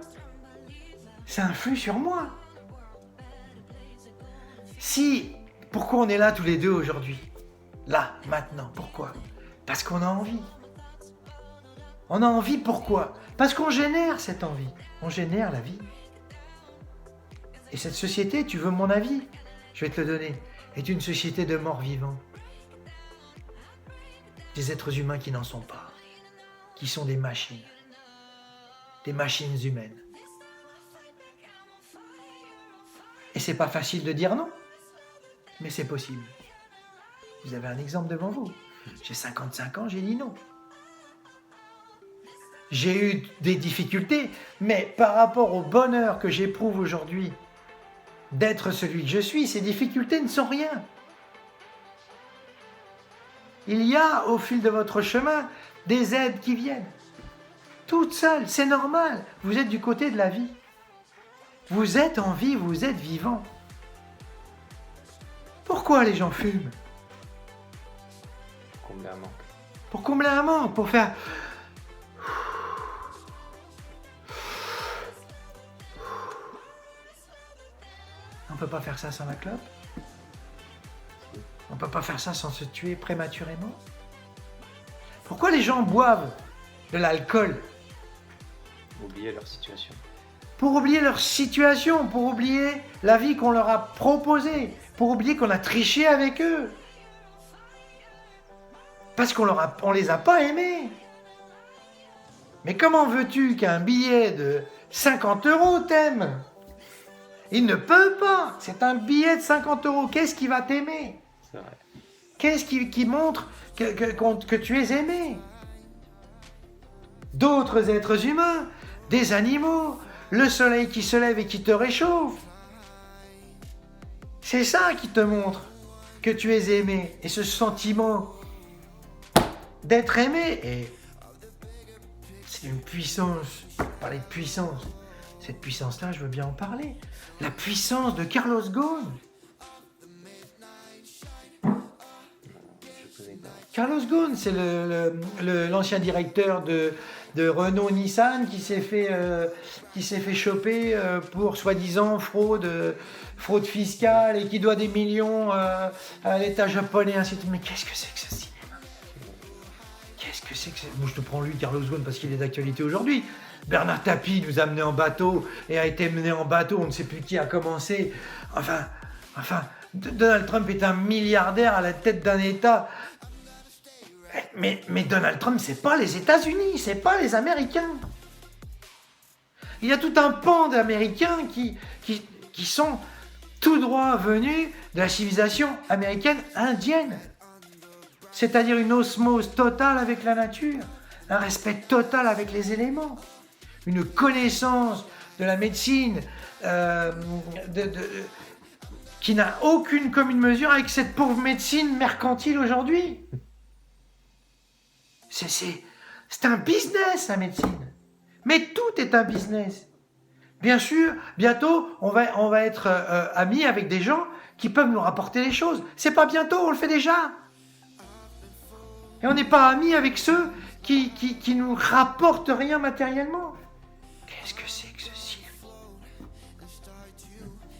ça influe sur moi. Pourquoi on est là tous les deux aujourd'hui? Là, maintenant, pourquoi? Parce qu'on a envie. On a envie, pourquoi? Parce qu'on génère cette envie. On génère la vie. Et cette société, tu veux mon avis? Je vais te le donner. Est une société de morts vivants. Des êtres humains qui n'en sont pas. Qui sont des machines. Des machines humaines. Et c'est pas facile de dire non. Mais c'est possible. Vous avez un exemple devant vous. J'ai 55 ans, j'ai dit non. J'ai eu des difficultés, mais par rapport au bonheur que j'éprouve aujourd'hui d'être celui que je suis, ces difficultés ne sont rien. Il y a au fil de votre chemin des aides qui viennent. Toutes seules, c'est normal. Vous êtes du côté de la vie. Vous êtes en vie, vous êtes vivant. Pourquoi les gens fument? Combler un manque. Pour combler un manque, pour faire... On ne peut pas faire ça sans la clope. On ne peut pas faire ça sans se tuer prématurément. Pourquoi les gens boivent de l'alcool? Oublier leur situation. Pour oublier leur situation, pour oublier la vie qu'on leur a proposée, pour oublier qu'on a triché avec eux. Parce qu'on les a pas aimés. Mais comment veux-tu qu'un billet de 50 € t'aime? Il ne peut pas. C'est un billet de 50 €. Qu'est-ce qui va t'aimer? C'est vrai. Qu'est-ce qui montre que tu es aimé? D'autres êtres humains, des animaux, le soleil qui se lève et qui te réchauffe. C'est ça qui te montre que tu es aimé. Et ce sentiment d'être aimé, et c'est une puissance, parler de puissance, Cette puissance-là, je veux bien en parler. La puissance de Carlos Ghosn. Je connais pas. Carlos Ghosn, c'est l'ancien directeur de Renault-Nissan qui s'est fait choper pour soi-disant fraude fiscale et qui doit des millions à l'État japonais, ainsi de suite. Mais qu'est-ce que c'est que ce cinéma? Qu'est-ce que c'est que Moi, je te prends lui, Carlos Ghosn, parce qu'il est d'actualité aujourd'hui. Bernard Tapie nous a menés en bateau et a été mené en bateau, on ne sait plus qui a commencé. Enfin, Donald Trump est un milliardaire à la tête d'un État. Mais Donald Trump, c'est pas les États-Unis, c'est pas les Américains. Il y a tout un pan d'Américains qui sont tout droit venus de la civilisation américaine indienne. C'est-à-dire une osmose totale avec la nature, un respect total avec les éléments, une connaissance de la médecine qui n'a aucune commune mesure avec cette pauvre médecine mercantile aujourd'hui. C'est un business, la médecine. Mais tout est un business. Bien sûr, bientôt, on va être amis avec des gens qui peuvent nous rapporter les choses. C'est pas bientôt, on le fait déjà. Et on n'est pas amis avec ceux qui nous rapportent rien matériellement. Qu'est-ce que c'est que ceci?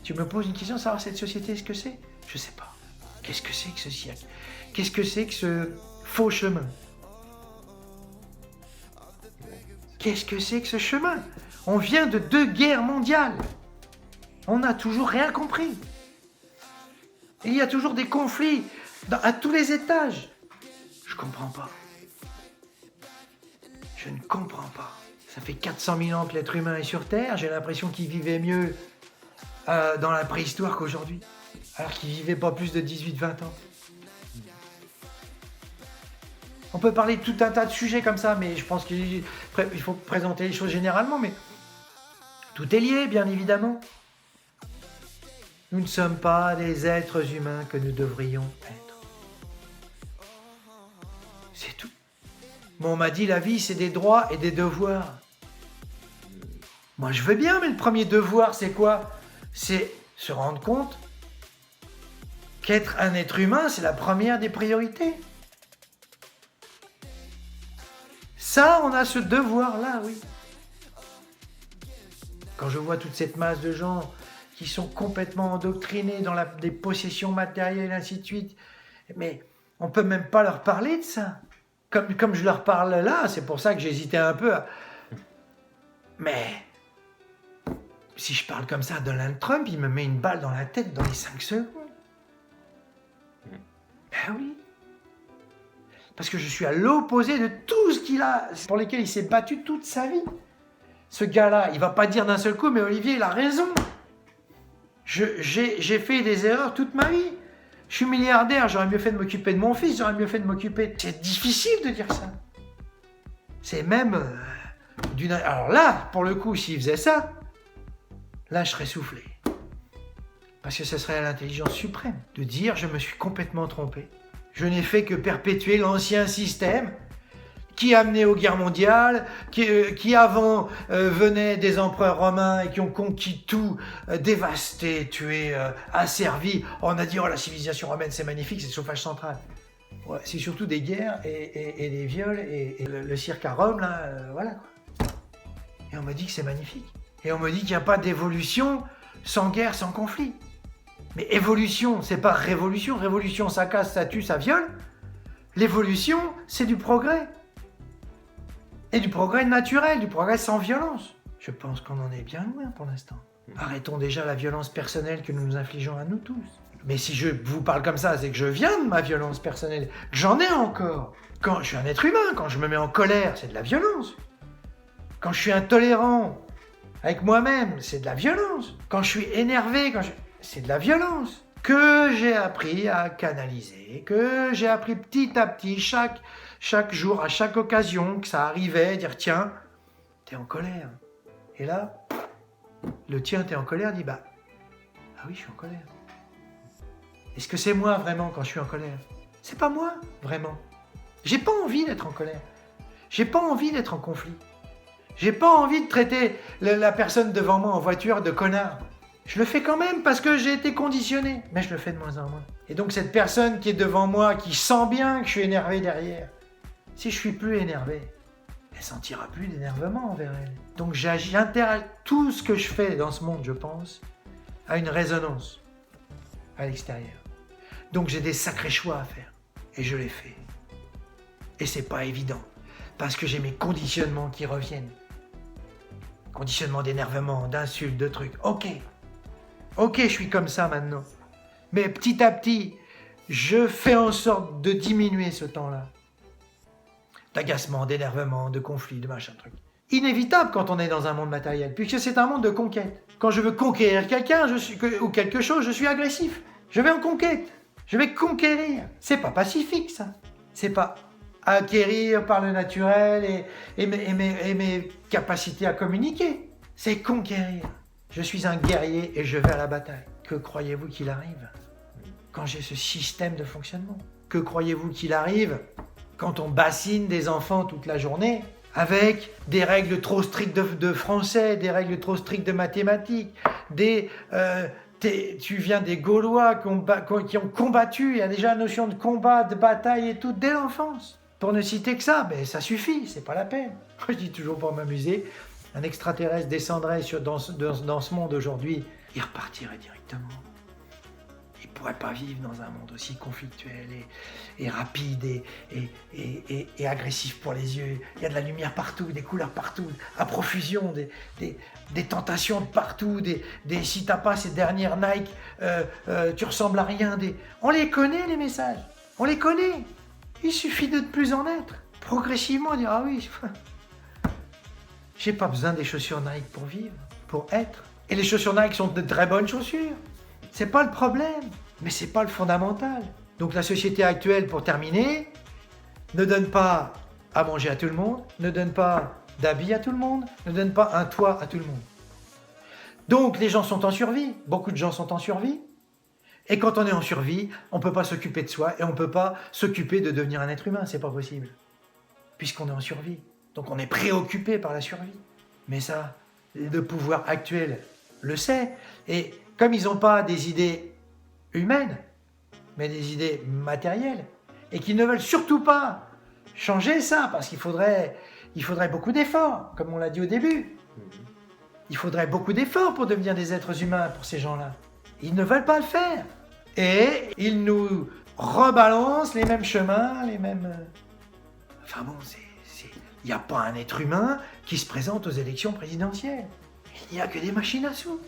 Tu me poses une question, savoir cette société, ce que c'est? Je sais pas. Qu'est-ce que c'est que ce siècle? Qu'est-ce que c'est que ce faux chemin? Qu'est-ce que c'est que ce chemin? On vient de 2 guerres mondiales. On n'a toujours rien compris. Et il y a toujours des conflits à tous les étages. Je comprends pas. Je ne comprends pas. Ça fait 400 000 ans que l'être humain est sur Terre. J'ai l'impression qu'il vivait mieux dans la préhistoire qu'aujourd'hui. Alors qu'il vivait pas plus de 18-20 ans. On peut parler de tout un tas de sujets comme ça, mais je pense qu'il faut présenter les choses généralement, mais tout est lié, bien évidemment. Nous ne sommes pas les êtres humains que nous devrions être. C'est tout. Bon, on m'a dit la vie, c'est des droits et des devoirs. Moi, je veux bien, mais le premier devoir, c'est quoi? C'est se rendre compte qu'être un être humain, c'est la première des priorités. Ça, on a ce devoir-là, oui. Quand je vois toute cette masse de gens qui sont complètement endoctrinés dans des possessions matérielles, ainsi de suite, mais on peut même pas leur parler de ça. Comme je leur parle là, c'est pour ça que j'hésitais un peu à... Mais si je parle comme ça à Donald Trump, il me met une balle dans la tête dans les 5 secondes. Ben oui. Parce que je suis à l'opposé de tout ce pour lesquels il s'est battu toute sa vie. Ce gars-là, il va pas dire d'un seul coup, mais Olivier, il a raison. J'ai fait des erreurs toute ma vie. Je suis milliardaire, j'aurais mieux fait de m'occuper de mon fils, j'aurais mieux fait de m'occuper... C'est difficile de dire ça. C'est même Alors là, pour le coup, s'il faisait ça, là, je serais soufflé. Parce que ce serait l'intelligence suprême de dire « je me suis complètement trompé ». Je n'ai fait que perpétuer l'ancien système qui a mené aux guerres mondiales, qui avant venaient des empereurs romains et qui ont conquis tout, dévasté, tué, asservi. On a dit « oh, la civilisation romaine, c'est magnifique, c'est le chauffage central ». Ouais, c'est surtout des guerres et des viols et le cirque à Rome, là, voilà. Et on me dit que c'est magnifique. Et on me dit qu'il n'y a pas d'évolution sans guerre, sans conflit. Mais évolution, c'est pas révolution. Révolution, ça casse, ça tue, ça viole. L'évolution, c'est du progrès. Et du progrès naturel, du progrès sans violence. Je pense qu'on en est bien loin pour l'instant. Arrêtons déjà la violence personnelle que nous nous infligeons à nous tous. Mais si je vous parle comme ça, c'est que je viens de ma violence personnelle. J'en ai encore. Quand je suis un être humain, quand je me mets en colère, c'est de la violence. Quand je suis intolérant avec moi-même, c'est de la violence. Quand je suis énervé, c'est de la violence. Que j'ai appris à canaliser, que j'ai appris petit à petit, chaque jour, à chaque occasion que ça arrivait, dire tiens, t'es en colère. Et là, le tien, t'es en colère, dit bah, ah oui, je suis en colère. Est-ce que c'est moi vraiment quand je suis en colère? C'est pas moi, vraiment. J'ai pas envie d'être en colère. J'ai pas envie d'être en conflit. J'ai pas envie de traiter la personne devant moi en voiture de connard. Je le fais quand même parce que j'ai été conditionné, mais je le fais de moins en moins. Et donc cette personne qui est devant moi, qui sent bien que je suis énervé derrière, si je suis plus énervé, elle sentira plus d'énervement envers elle. Donc j'intéresse tout ce que je fais dans ce monde, je pense, à une résonance à l'extérieur. Donc j'ai des sacrés choix à faire. Et je les fais. Et c'est pas évident. Parce que j'ai mes conditionnements qui reviennent. Conditionnement d'énervement, d'insultes, de trucs. Ok, je suis comme ça maintenant. Mais petit à petit, je fais en sorte de diminuer ce temps-là. D'agacement, d'énervement, de conflit, de machin truc. Inévitable quand on est dans un monde matériel, puisque c'est un monde de conquête. Quand je veux conquérir quelqu'un ou quelque chose, je suis agressif. Je vais en conquête. Je vais conquérir. C'est pas pacifique, ça. C'est pas acquérir par le naturel et mes capacités à communiquer. C'est conquérir. Je suis un guerrier et je vais à la bataille. Que croyez-vous qu'il arrive quand j'ai ce système de fonctionnement? Que croyez-vous qu'il arrive quand on bassine des enfants toute la journée avec des règles trop strictes de français, des règles trop strictes de mathématiques, tu viens des Gaulois qui ont combattu, il y a déjà la notion de combat, de bataille et tout, dès l'enfance. Pour ne citer que ça, ben ça suffit, c'est pas la peine. Je dis toujours pour m'amuser, un extraterrestre descendrait dans ce monde aujourd'hui, il repartirait directement. Il ne pourrait pas vivre dans un monde aussi conflictuel et rapide et agressif pour les yeux. Il y a de la lumière partout, des couleurs partout, à profusion, des tentations de partout, si t'as pas ces dernières Nike, tu ressembles à rien. On les connaît, les messages, on les connaît. Il suffit de plus en être. Progressivement, dire ah oui, j'ai pas besoin des chaussures Nike pour vivre, pour être. Et les chaussures Nike sont de très bonnes chaussures. C'est pas le problème, mais c'est pas le fondamental. Donc la société actuelle, pour terminer, ne donne pas à manger à tout le monde, ne donne pas d'habits à tout le monde, ne donne pas un toit à tout le monde. Donc les gens sont en survie, beaucoup de gens sont en survie. Et quand on est en survie, on ne peut pas s'occuper de soi et on ne peut pas s'occuper de devenir un être humain, c'est pas possible. Puisqu'on est en survie. Donc on est préoccupé par la survie. Mais ça, le pouvoir actuel le sait. Et comme ils n'ont pas des idées humaines, mais des idées matérielles, et qu'ils ne veulent surtout pas changer ça, parce qu'il faudrait beaucoup d'efforts, comme on l'a dit au début. Il faudrait beaucoup d'efforts pour devenir des êtres humains pour ces gens-là. Ils ne veulent pas le faire. Et ils nous rebalancent les mêmes chemins, les mêmes... Enfin bon, il n'y a pas un être humain qui se présente aux élections présidentielles. Il n'y a que des machines à sous.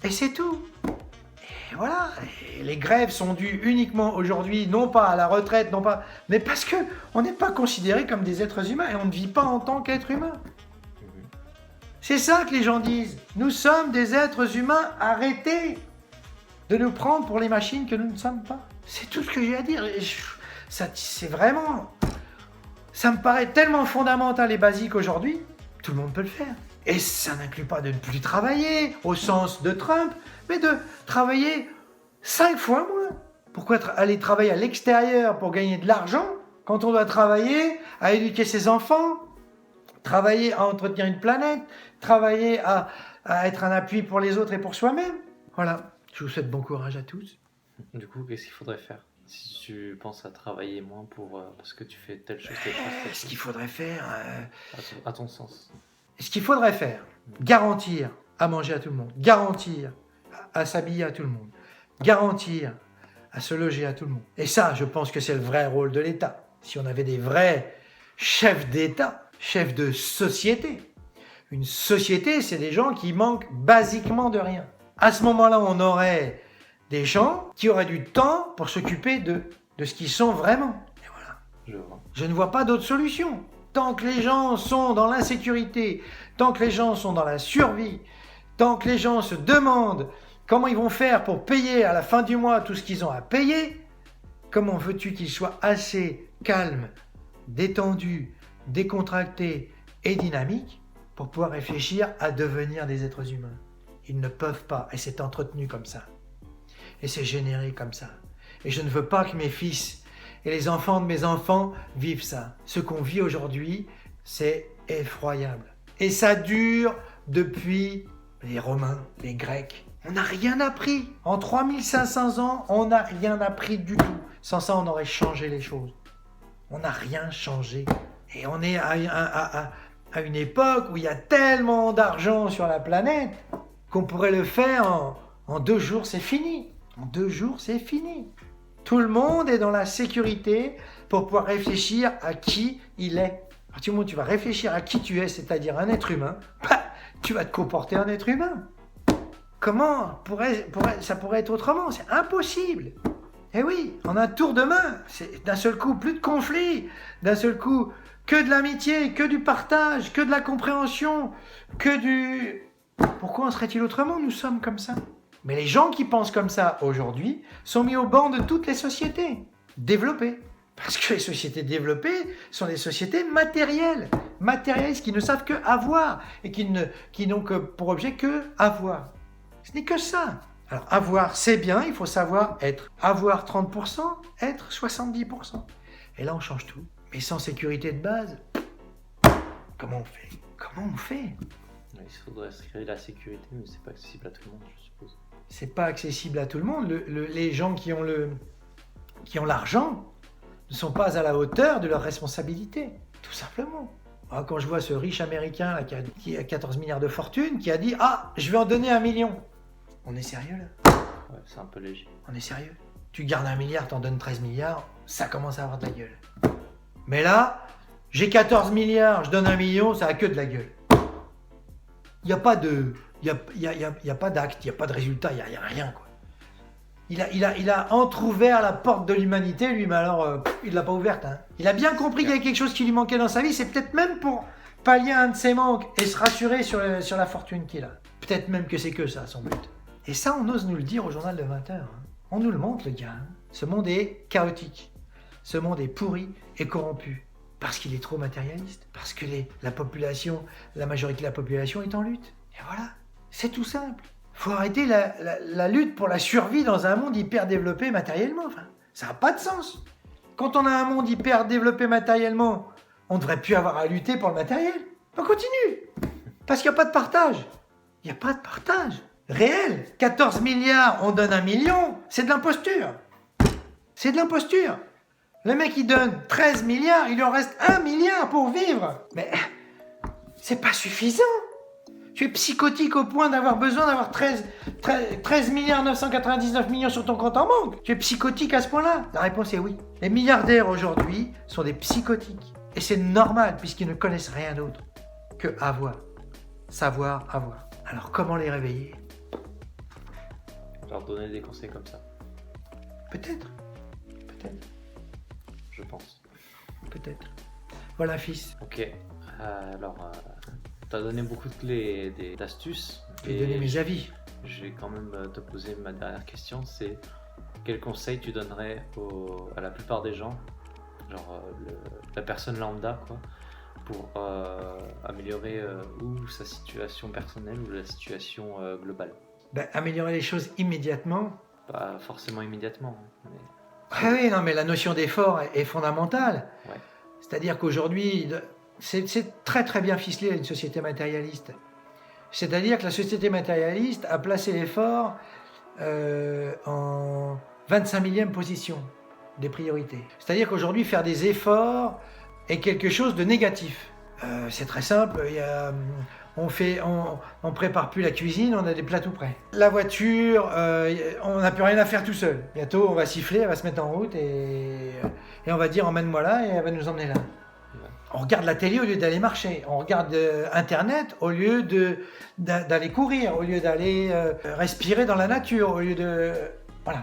Et c'est tout. Et voilà. Et les grèves sont dues uniquement aujourd'hui, non pas à la retraite, mais parce qu'on n'est pas considérés comme des êtres humains et on ne vit pas en tant qu'être humain. C'est ça que les gens disent. Nous sommes des êtres humains, arrêtez de nous prendre pour les machines que nous ne sommes pas. C'est tout ce que j'ai à dire. C'est vraiment... Ça me paraît tellement fondamental et basique aujourd'hui, tout le monde peut le faire. Et ça n'inclut pas de ne plus travailler, au sens de Trump, mais de travailler 5 fois moins. Pourquoi aller travailler à l'extérieur pour gagner de l'argent quand on doit travailler à éduquer ses enfants, travailler à entretenir une planète, travailler à être un appui pour les autres et pour soi-même? Voilà, je vous souhaite bon courage à tous. Du coup, qu'est-ce qu'il faudrait faire si tu penses à travailler moins parce que tu fais telle chose, Ce qu'il faudrait faire... à ton sens. Ce qu'il faudrait faire, garantir à manger à tout le monde, garantir à s'habiller à tout le monde, garantir à se loger à tout le monde. Et ça, je pense que c'est le vrai rôle de l'État. Si on avait des vrais chefs d'État, chefs de société. Une société, c'est des gens qui manquent basiquement de rien. À ce moment-là, on aurait des gens qui auraient du temps pour s'occuper de ce qu'ils sont vraiment. Et voilà. Je ne vois pas d'autre solution. Tant que les gens sont dans l'insécurité, tant que les gens sont dans la survie, tant que les gens se demandent comment ils vont faire pour payer à la fin du mois tout ce qu'ils ont à payer, comment veux-tu qu'ils soient assez calmes, détendus, décontractés et dynamiques pour pouvoir réfléchir à devenir des êtres humains? Ils ne peuvent pas, et c'est entretenu comme ça. Et c'est généré comme ça. Et je ne veux pas que mes fils et les enfants de mes enfants vivent ça. Ce qu'on vit aujourd'hui, c'est effroyable. Et ça dure depuis les Romains, les Grecs. On n'a rien appris. En 3500 ans, on n'a rien appris du tout. Sans ça, on aurait changé les choses. On n'a rien changé. Et on est à une époque où il y a tellement d'argent sur la planète qu'on pourrait le faire en 2 jours, c'est fini. En 2 jours, c'est fini. Tout le monde est dans la sécurité pour pouvoir réfléchir à qui il est. À partir du moment où tu vas réfléchir à qui tu es, c'est-à-dire un être humain, tu vas te comporter en être humain. Comment ça pourrait être autrement? C'est impossible. Eh oui, en un tour de main, c'est d'un seul coup plus de conflits, d'un seul coup que de l'amitié, que du partage, que de la compréhension, que du... Pourquoi en serait-il autrement? Nous sommes comme ça. Mais les gens qui pensent comme ça aujourd'hui sont mis au banc de toutes les sociétés développées. Parce que les sociétés développées sont des sociétés matérielles, matérialistes qui ne savent que avoir et qui n'ont que pour objet que avoir. Ce n'est que ça. Alors avoir, c'est bien, il faut savoir être. Avoir 30%, être 70%. Et là, on change tout. Mais sans sécurité de base, comment on fait? Comment on fait? Il faudrait se créer la sécurité, mais c'est pas accessible à tout le monde, je suppose. C'est pas accessible à tout le monde. Les gens qui ont l'argent ne sont pas à la hauteur de leurs responsabilités, tout simplement. Alors, quand je vois ce riche américain là, qui a 14 milliards de fortune, qui a dit « Ah, je vais en donner 1 million ». On est sérieux là? Ouais, c'est un peu léger. On est sérieux? Tu gardes 1 milliard, t'en donnes 13 milliards, ça commence à avoir de la gueule. Mais là, j'ai 14 milliards, je donne 1 million, ça a que de la gueule. Il n'y a pas de... Il y a pas d'acte, il n'y a pas de résultat, il n'y a rien, quoi. Il a entrouvert la porte de l'humanité, lui, mais alors, il ne l'a pas ouverte. Hein. Il a bien compris qu'il y avait quelque chose qui lui manquait dans sa vie, c'est peut-être même pour pallier un de ses manques et se rassurer sur la fortune qu'il a. Peut-être même que c'est que ça, son but. Et ça, on ose nous le dire au journal de 20h. Hein. On nous le montre, le gars. Hein. Ce monde est chaotique. Ce monde est pourri et corrompu. Parce qu'il est trop matérialiste. Parce que la majorité de la population est en lutte. Et voilà, c'est tout simple. Faut arrêter la lutte pour la survie dans un monde hyper développé matériellement. Enfin, ça n'a pas de sens. Quand on a un monde hyper développé matériellement, on ne devrait plus avoir à lutter pour le matériel. On continue. Parce qu'il n'y a pas de partage. Il n'y a pas de partage. Réel. 14 milliards, on donne 1 million. C'est de l'imposture. C'est de l'imposture. Le mec, il donne 13 milliards, il lui en reste 1 milliard pour vivre. Mais c'est pas suffisant. Tu es psychotique au point d'avoir besoin d'avoir 13 milliards 999 millions sur ton compte en banque. Tu es psychotique à ce point-là? La réponse est oui. Les milliardaires aujourd'hui sont des psychotiques. Et c'est normal puisqu'ils ne connaissent rien d'autre que avoir. Savoir avoir. Alors comment les réveiller? Leur donner des conseils comme ça. Peut-être. Peut-être. Je pense. Peut-être. Voilà, fils. Ok. Alors... Tu as donné beaucoup de clés et d'astuces. Je vais donner mes avis. Je vais quand même te poser ma dernière question, c'est quel conseil tu donnerais à la plupart des gens, genre la personne lambda, quoi, pour améliorer ou sa situation personnelle ou la situation globale? Améliorer les choses immédiatement. Pas forcément immédiatement. Mais... Ah oui, non, mais la notion d'effort est fondamentale. Ouais. C'est-à-dire qu'aujourd'hui... C'est très très bien ficelé une société matérialiste. C'est-à-dire que la société matérialiste a placé l'effort en 25 millième position des priorités. C'est-à-dire qu'aujourd'hui, faire des efforts est quelque chose de négatif. C'est très simple, on prépare plus la cuisine, on a des plats tout prêts. La voiture, on n'a plus rien à faire tout seul. Bientôt, on va siffler, elle va se mettre en route et on va dire emmène-moi là et elle va nous emmener là. On regarde la télé au lieu d'aller marcher. On regarde Internet au lieu d'aller courir, au lieu d'aller respirer dans la nature, au lieu de... Voilà,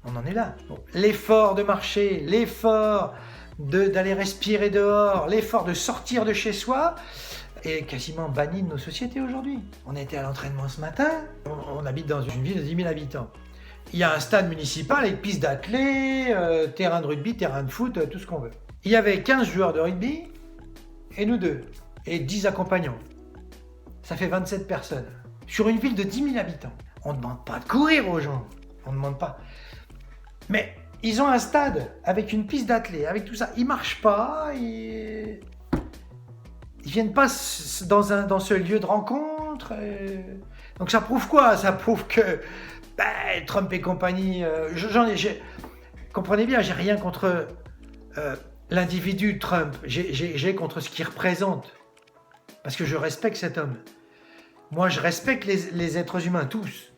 on en est là. Bon. L'effort de marcher, l'effort d'aller respirer dehors, l'effort de sortir de chez soi est quasiment banni de nos sociétés aujourd'hui. On était à l'entraînement ce matin, on habite dans une ville de 10 000 habitants. Il y a un stade municipal avec piste d'athlée, terrain de rugby, terrain de foot, tout ce qu'on veut. Il y avait 15 joueurs de rugby et nous deux, et 10 accompagnants. Ça fait 27 personnes. Sur une ville de 10 000 habitants. On ne demande pas de courir aux gens. On ne demande pas. Mais ils ont un stade avec une piste d'athlée, avec tout ça. Ils ne marchent pas. Ils viennent pas dans ce lieu de rencontre. Donc ça prouve quoi? Ça prouve que Trump et compagnie... comprenez bien, j'ai rien contre l'individu Trump. J'ai contre ce qu'il représente. Parce que je respecte cet homme. Moi, je respecte les êtres humains, tous.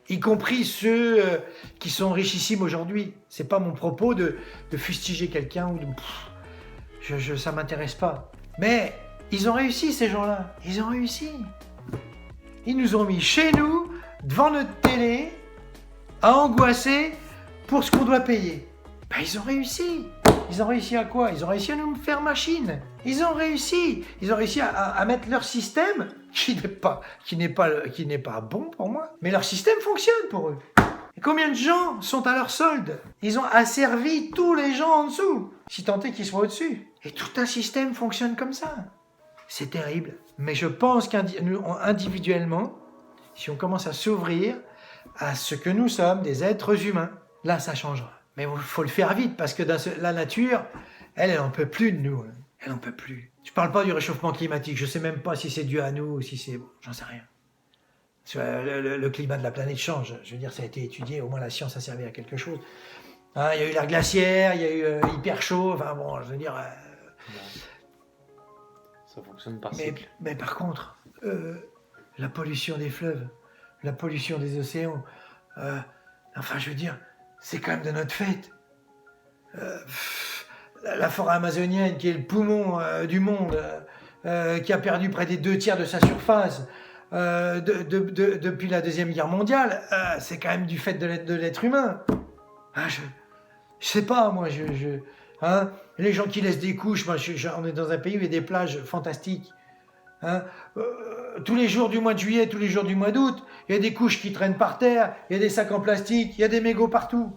Y compris ceux qui sont richissimes aujourd'hui. C'est pas mon propos de fustiger quelqu'un ou de... ça m'intéresse pas. Mais ils ont réussi, ces gens-là. Ils ont réussi. Ils nous ont mis chez nous, devant notre télé, à angoisser pour ce qu'on doit payer. Ils ont réussi. Ils ont réussi à quoi? Ils ont réussi à nous faire machine. Ils ont réussi à mettre leur système, qui n'est pas bon pour moi, mais leur système fonctionne pour eux. Et combien de gens sont à leur solde? Ils ont asservi tous les gens en dessous, si tant est qu'ils soient au-dessus. Et tout un système fonctionne comme ça. C'est terrible. Mais je pense qu'individuellement, si on commence à s'ouvrir à ce que nous sommes, des êtres humains, là ça changera. Mais il faut le faire vite, parce que la nature, elle n'en peut plus de nous. Elle n'en peut plus. Je ne parle pas du réchauffement climatique, je ne sais même pas si c'est dû à nous ou si c'est... Bon, j'en sais rien. Le climat de la planète change. Je veux dire, ça a été étudié, au moins la science a servi à quelque chose. Il y a eu l'ère glaciaire, il y a eu hyper chaud, enfin bon, je veux dire... Ça fonctionne par cycle. Mais par contre, la pollution des fleuves, la pollution des océans, enfin je veux dire... C'est quand même de notre fait. La forêt amazonienne, qui est le poumon du monde, qui a perdu près des 2/3 de sa surface depuis la Deuxième Guerre mondiale, c'est quand même du fait de l'être humain. Je sais pas, moi, les gens qui laissent des couches, on est dans un pays où il y a des plages fantastiques. Tous les jours du mois de juillet, tous les jours du mois d'août, il y a des couches qui traînent par terre, il y a des sacs en plastique, il y a des mégots partout.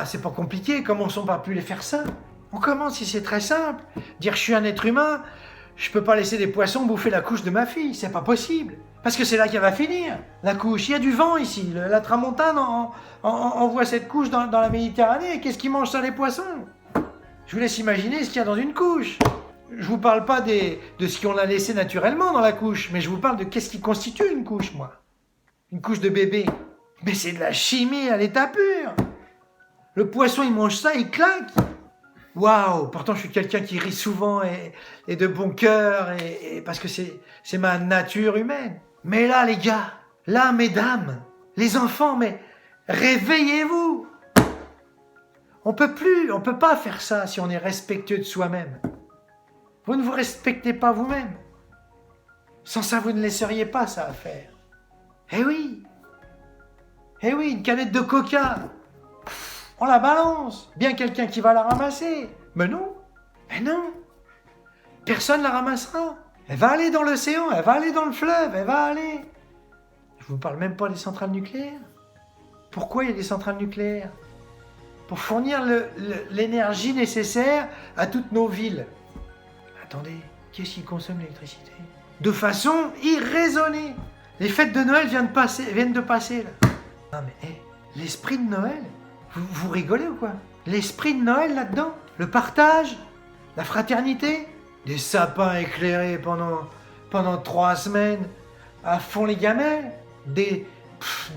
C'est pas compliqué, commençons par plus les faire ça. On commence, si c'est très simple. Dire je suis un être humain, je peux pas laisser des poissons bouffer la couche de ma fille, c'est pas possible. Parce que c'est là qu'elle va finir, la couche. Il y a du vent ici, la tramontane envoie cette couche dans la Méditerranée. Qu'est-ce qui mange ça, les poissons? Je vous laisse imaginer ce qu'il y a dans une couche. Je vous parle pas de ce qu'on a laissé naturellement dans la couche, mais je vous parle de qu'est-ce qui constitue une couche, moi. Une couche de bébé. Mais c'est de la chimie à l'état pur. Le poisson, il mange ça, il claque. Waouh! Pourtant, je suis quelqu'un qui rit souvent et de bon cœur, et parce que c'est ma nature humaine. Mais là, les gars, là, mesdames, les enfants, mais réveillez-vous! On peut pas faire ça si on est respectueux de soi-même. Vous ne vous respectez pas vous-même. Sans ça, vous ne laisseriez pas ça à faire. Eh oui, une canette de coca, on la balance. Bien quelqu'un qui va la ramasser. Mais non, personne ne la ramassera. Elle va aller dans l'océan, elle va aller dans le fleuve, elle va aller... Je vous parle même pas des centrales nucléaires. Pourquoi il y a des centrales nucléaires? Pour fournir l'énergie nécessaire à toutes nos villes. Attendez, qui est-ce qui consomme l'électricité? De façon irraisonnée. Les fêtes de Noël viennent de passer là. Non mais, l'esprit de Noël, vous rigolez ou quoi? L'esprit de Noël là-dedans, le partage, la fraternité, des sapins éclairés pendant 3 semaines, à fond les gamelles, des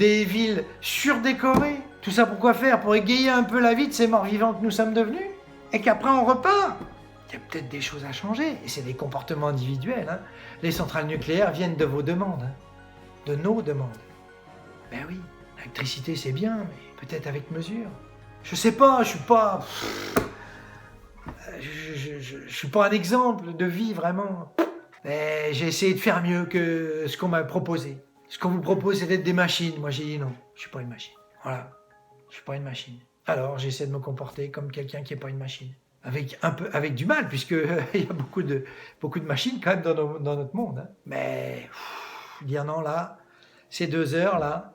villes surdécorées. Tout ça pour quoi faire? Pour égayer un peu la vie de ces morts vivants que nous sommes devenus? Et qu'après on repart? Il y a peut-être des choses à changer, et c'est des comportements individuels. Les centrales nucléaires viennent de vos demandes, de nos demandes. Ben oui, l'électricité c'est bien, mais peut-être avec mesure. Je sais pas, je suis pas un exemple de vie vraiment. Mais j'ai essayé de faire mieux que ce qu'on m'a proposé. Ce qu'on vous propose, c'est d'être des machines. Moi j'ai dit non, je suis pas une machine. Voilà, je suis pas une machine. Alors j'essaie de me comporter comme quelqu'un qui est pas une machine. Avec du mal, puisque il y a beaucoup de machines quand même dans notre monde. Mais dire non là, ces 2 heures là,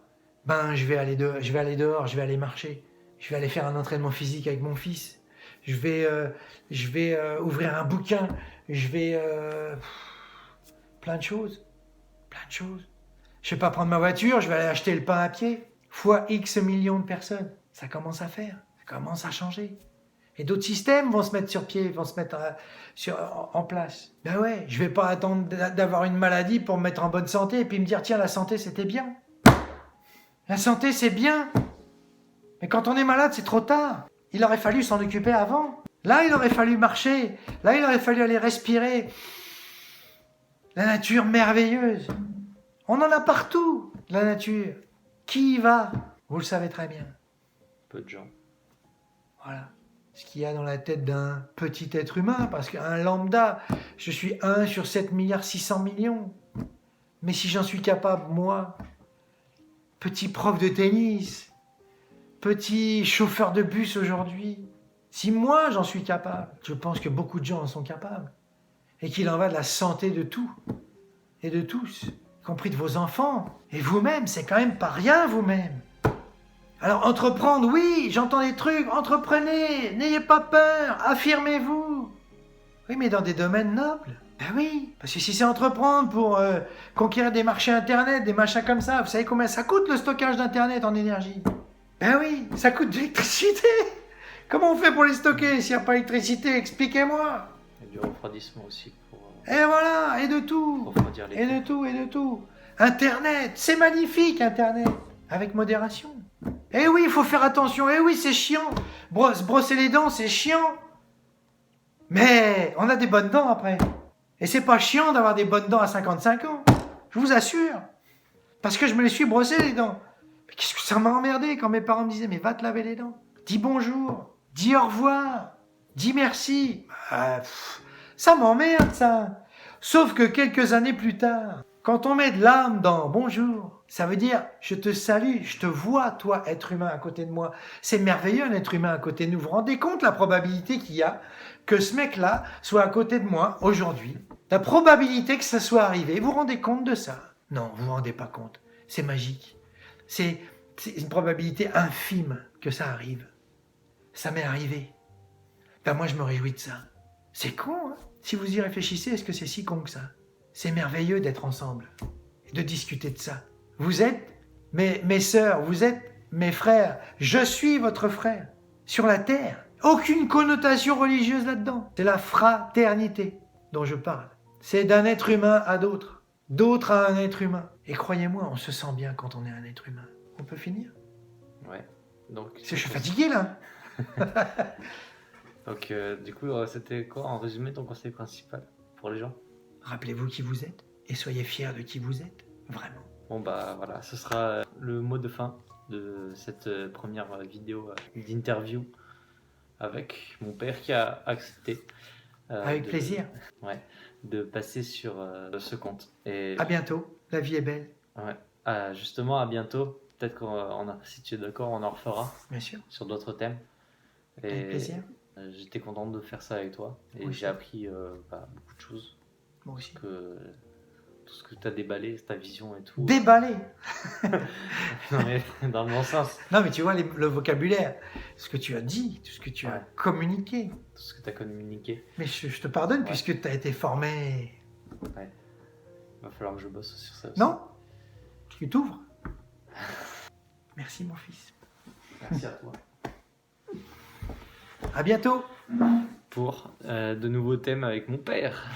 je vais aller dehors, je vais aller marcher, je vais aller faire un entraînement physique avec mon fils, je vais ouvrir un bouquin, je vais plein de choses. Je vais pas prendre ma voiture, je vais aller acheter le pain à pied. Fois X millions de personnes, ça commence à faire, ça commence à changer. Et d'autres systèmes vont se mettre sur pied, vont se mettre en place. Ben ouais, je vais pas attendre d'avoir une maladie pour me mettre en bonne santé et puis me dire, tiens, la santé, c'était bien. La santé, c'est bien. Mais quand on est malade, c'est trop tard. Il aurait fallu s'en occuper avant. Là, il aurait fallu marcher. Là, il aurait fallu aller respirer. La nature merveilleuse. On en a partout, la nature. Qui y va? Vous le savez très bien. Peu de gens. Voilà. Ce qu'il y a dans la tête d'un petit être humain, parce qu'un lambda, je suis 1 sur 7,6 milliards. Mais si j'en suis capable, moi, petit prof de tennis, petit chauffeur de bus aujourd'hui, si moi j'en suis capable, je pense que beaucoup de gens en sont capables. Et qu'il en va de la santé de tout et de tous, y compris de vos enfants. Et vous-même, c'est quand même pas rien vous-même. Alors entreprendre, oui, j'entends des trucs, entreprenez, n'ayez pas peur, affirmez-vous. Oui, mais dans des domaines nobles. Ben oui, parce que si c'est entreprendre pour conquérir des marchés internet, des machins comme ça, vous savez combien ça coûte le stockage d'internet en énergie? Ben oui, ça coûte de l'électricité. Comment on fait pour les stocker s'il n'y a pas d'électricité? Expliquez-moi. Il y a du refroidissement aussi pour Et voilà, et de tout. refroidir les Et de tout, et de tout. Internet, c'est magnifique, Internet. Avec modération. Eh oui, il faut faire attention. Eh oui, c'est chiant. Brosser les dents, c'est chiant. Mais on a des bonnes dents après. Et c'est pas chiant d'avoir des bonnes dents à 55 ans. Je vous assure. Parce que je me les suis brossées les dents. Mais qu'est-ce que ça m'a emmerdé quand mes parents me disaient, mais va te laver les dents. Dis bonjour. Dis au revoir. Dis merci. Ça m'emmerde, ça. Sauf que quelques années plus tard, quand on met de l'âme dans bonjour, ça veut dire je te salue, je te vois, toi, être humain à côté de moi. C'est merveilleux, un être humain à côté de nous. Vous vous rendez compte la probabilité qu'il y a que ce mec-là soit à côté de moi aujourd'hui? La probabilité que ça soit arrivé, vous vous rendez compte de ça? Non, vous vous rendez pas compte. C'est magique. C'est une probabilité infime que ça arrive. Ça m'est arrivé. Ben moi, je me réjouis de ça. C'est con, hein? Si vous y réfléchissez, est-ce que c'est si con que ça? C'est merveilleux d'être ensemble et de discuter de ça. Vous êtes mes sœurs, vous êtes mes frères. Je suis votre frère sur la terre. Aucune connotation religieuse là-dedans. C'est la fraternité dont je parle. C'est d'un être humain à d'autres, d'autres à un être humain. Et croyez-moi, on se sent bien quand on est un être humain. On peut finir? Ouais. Donc, Je suis fatigué là. Donc, du coup, c'était quoi en résumé ton conseil principal pour les gens? Rappelez-vous qui vous êtes et soyez fiers de qui vous êtes, vraiment. Bon, bah voilà, ce sera le mot de fin de cette première vidéo d'interview avec mon père qui a accepté. Avec plaisir. Ouais, de passer sur ce compte. Et À bientôt, la vie est belle. ouais, justement, à bientôt. Peut-être si tu es d'accord, on en refera Bien sûr. sur d'autres thèmes. Et Avec plaisir. J'étais content de faire ça avec toi et Oui. j'ai appris beaucoup de choses. Moi aussi. Tout ce que tu as déballé, ta vision et tout. Déballé. Non, mais dans le bon sens. Non, mais tu vois le vocabulaire, ce que tu as dit, tout ce que tu as communiqué. Tout ce que tu as communiqué. Mais je te pardonne puisque tu as été formé. Ouais. Il va falloir que je bosse sur ça aussi. Non? Tu t'ouvres. Merci mon fils. Merci à toi. À bientôt. Pour de nouveaux thèmes avec mon père.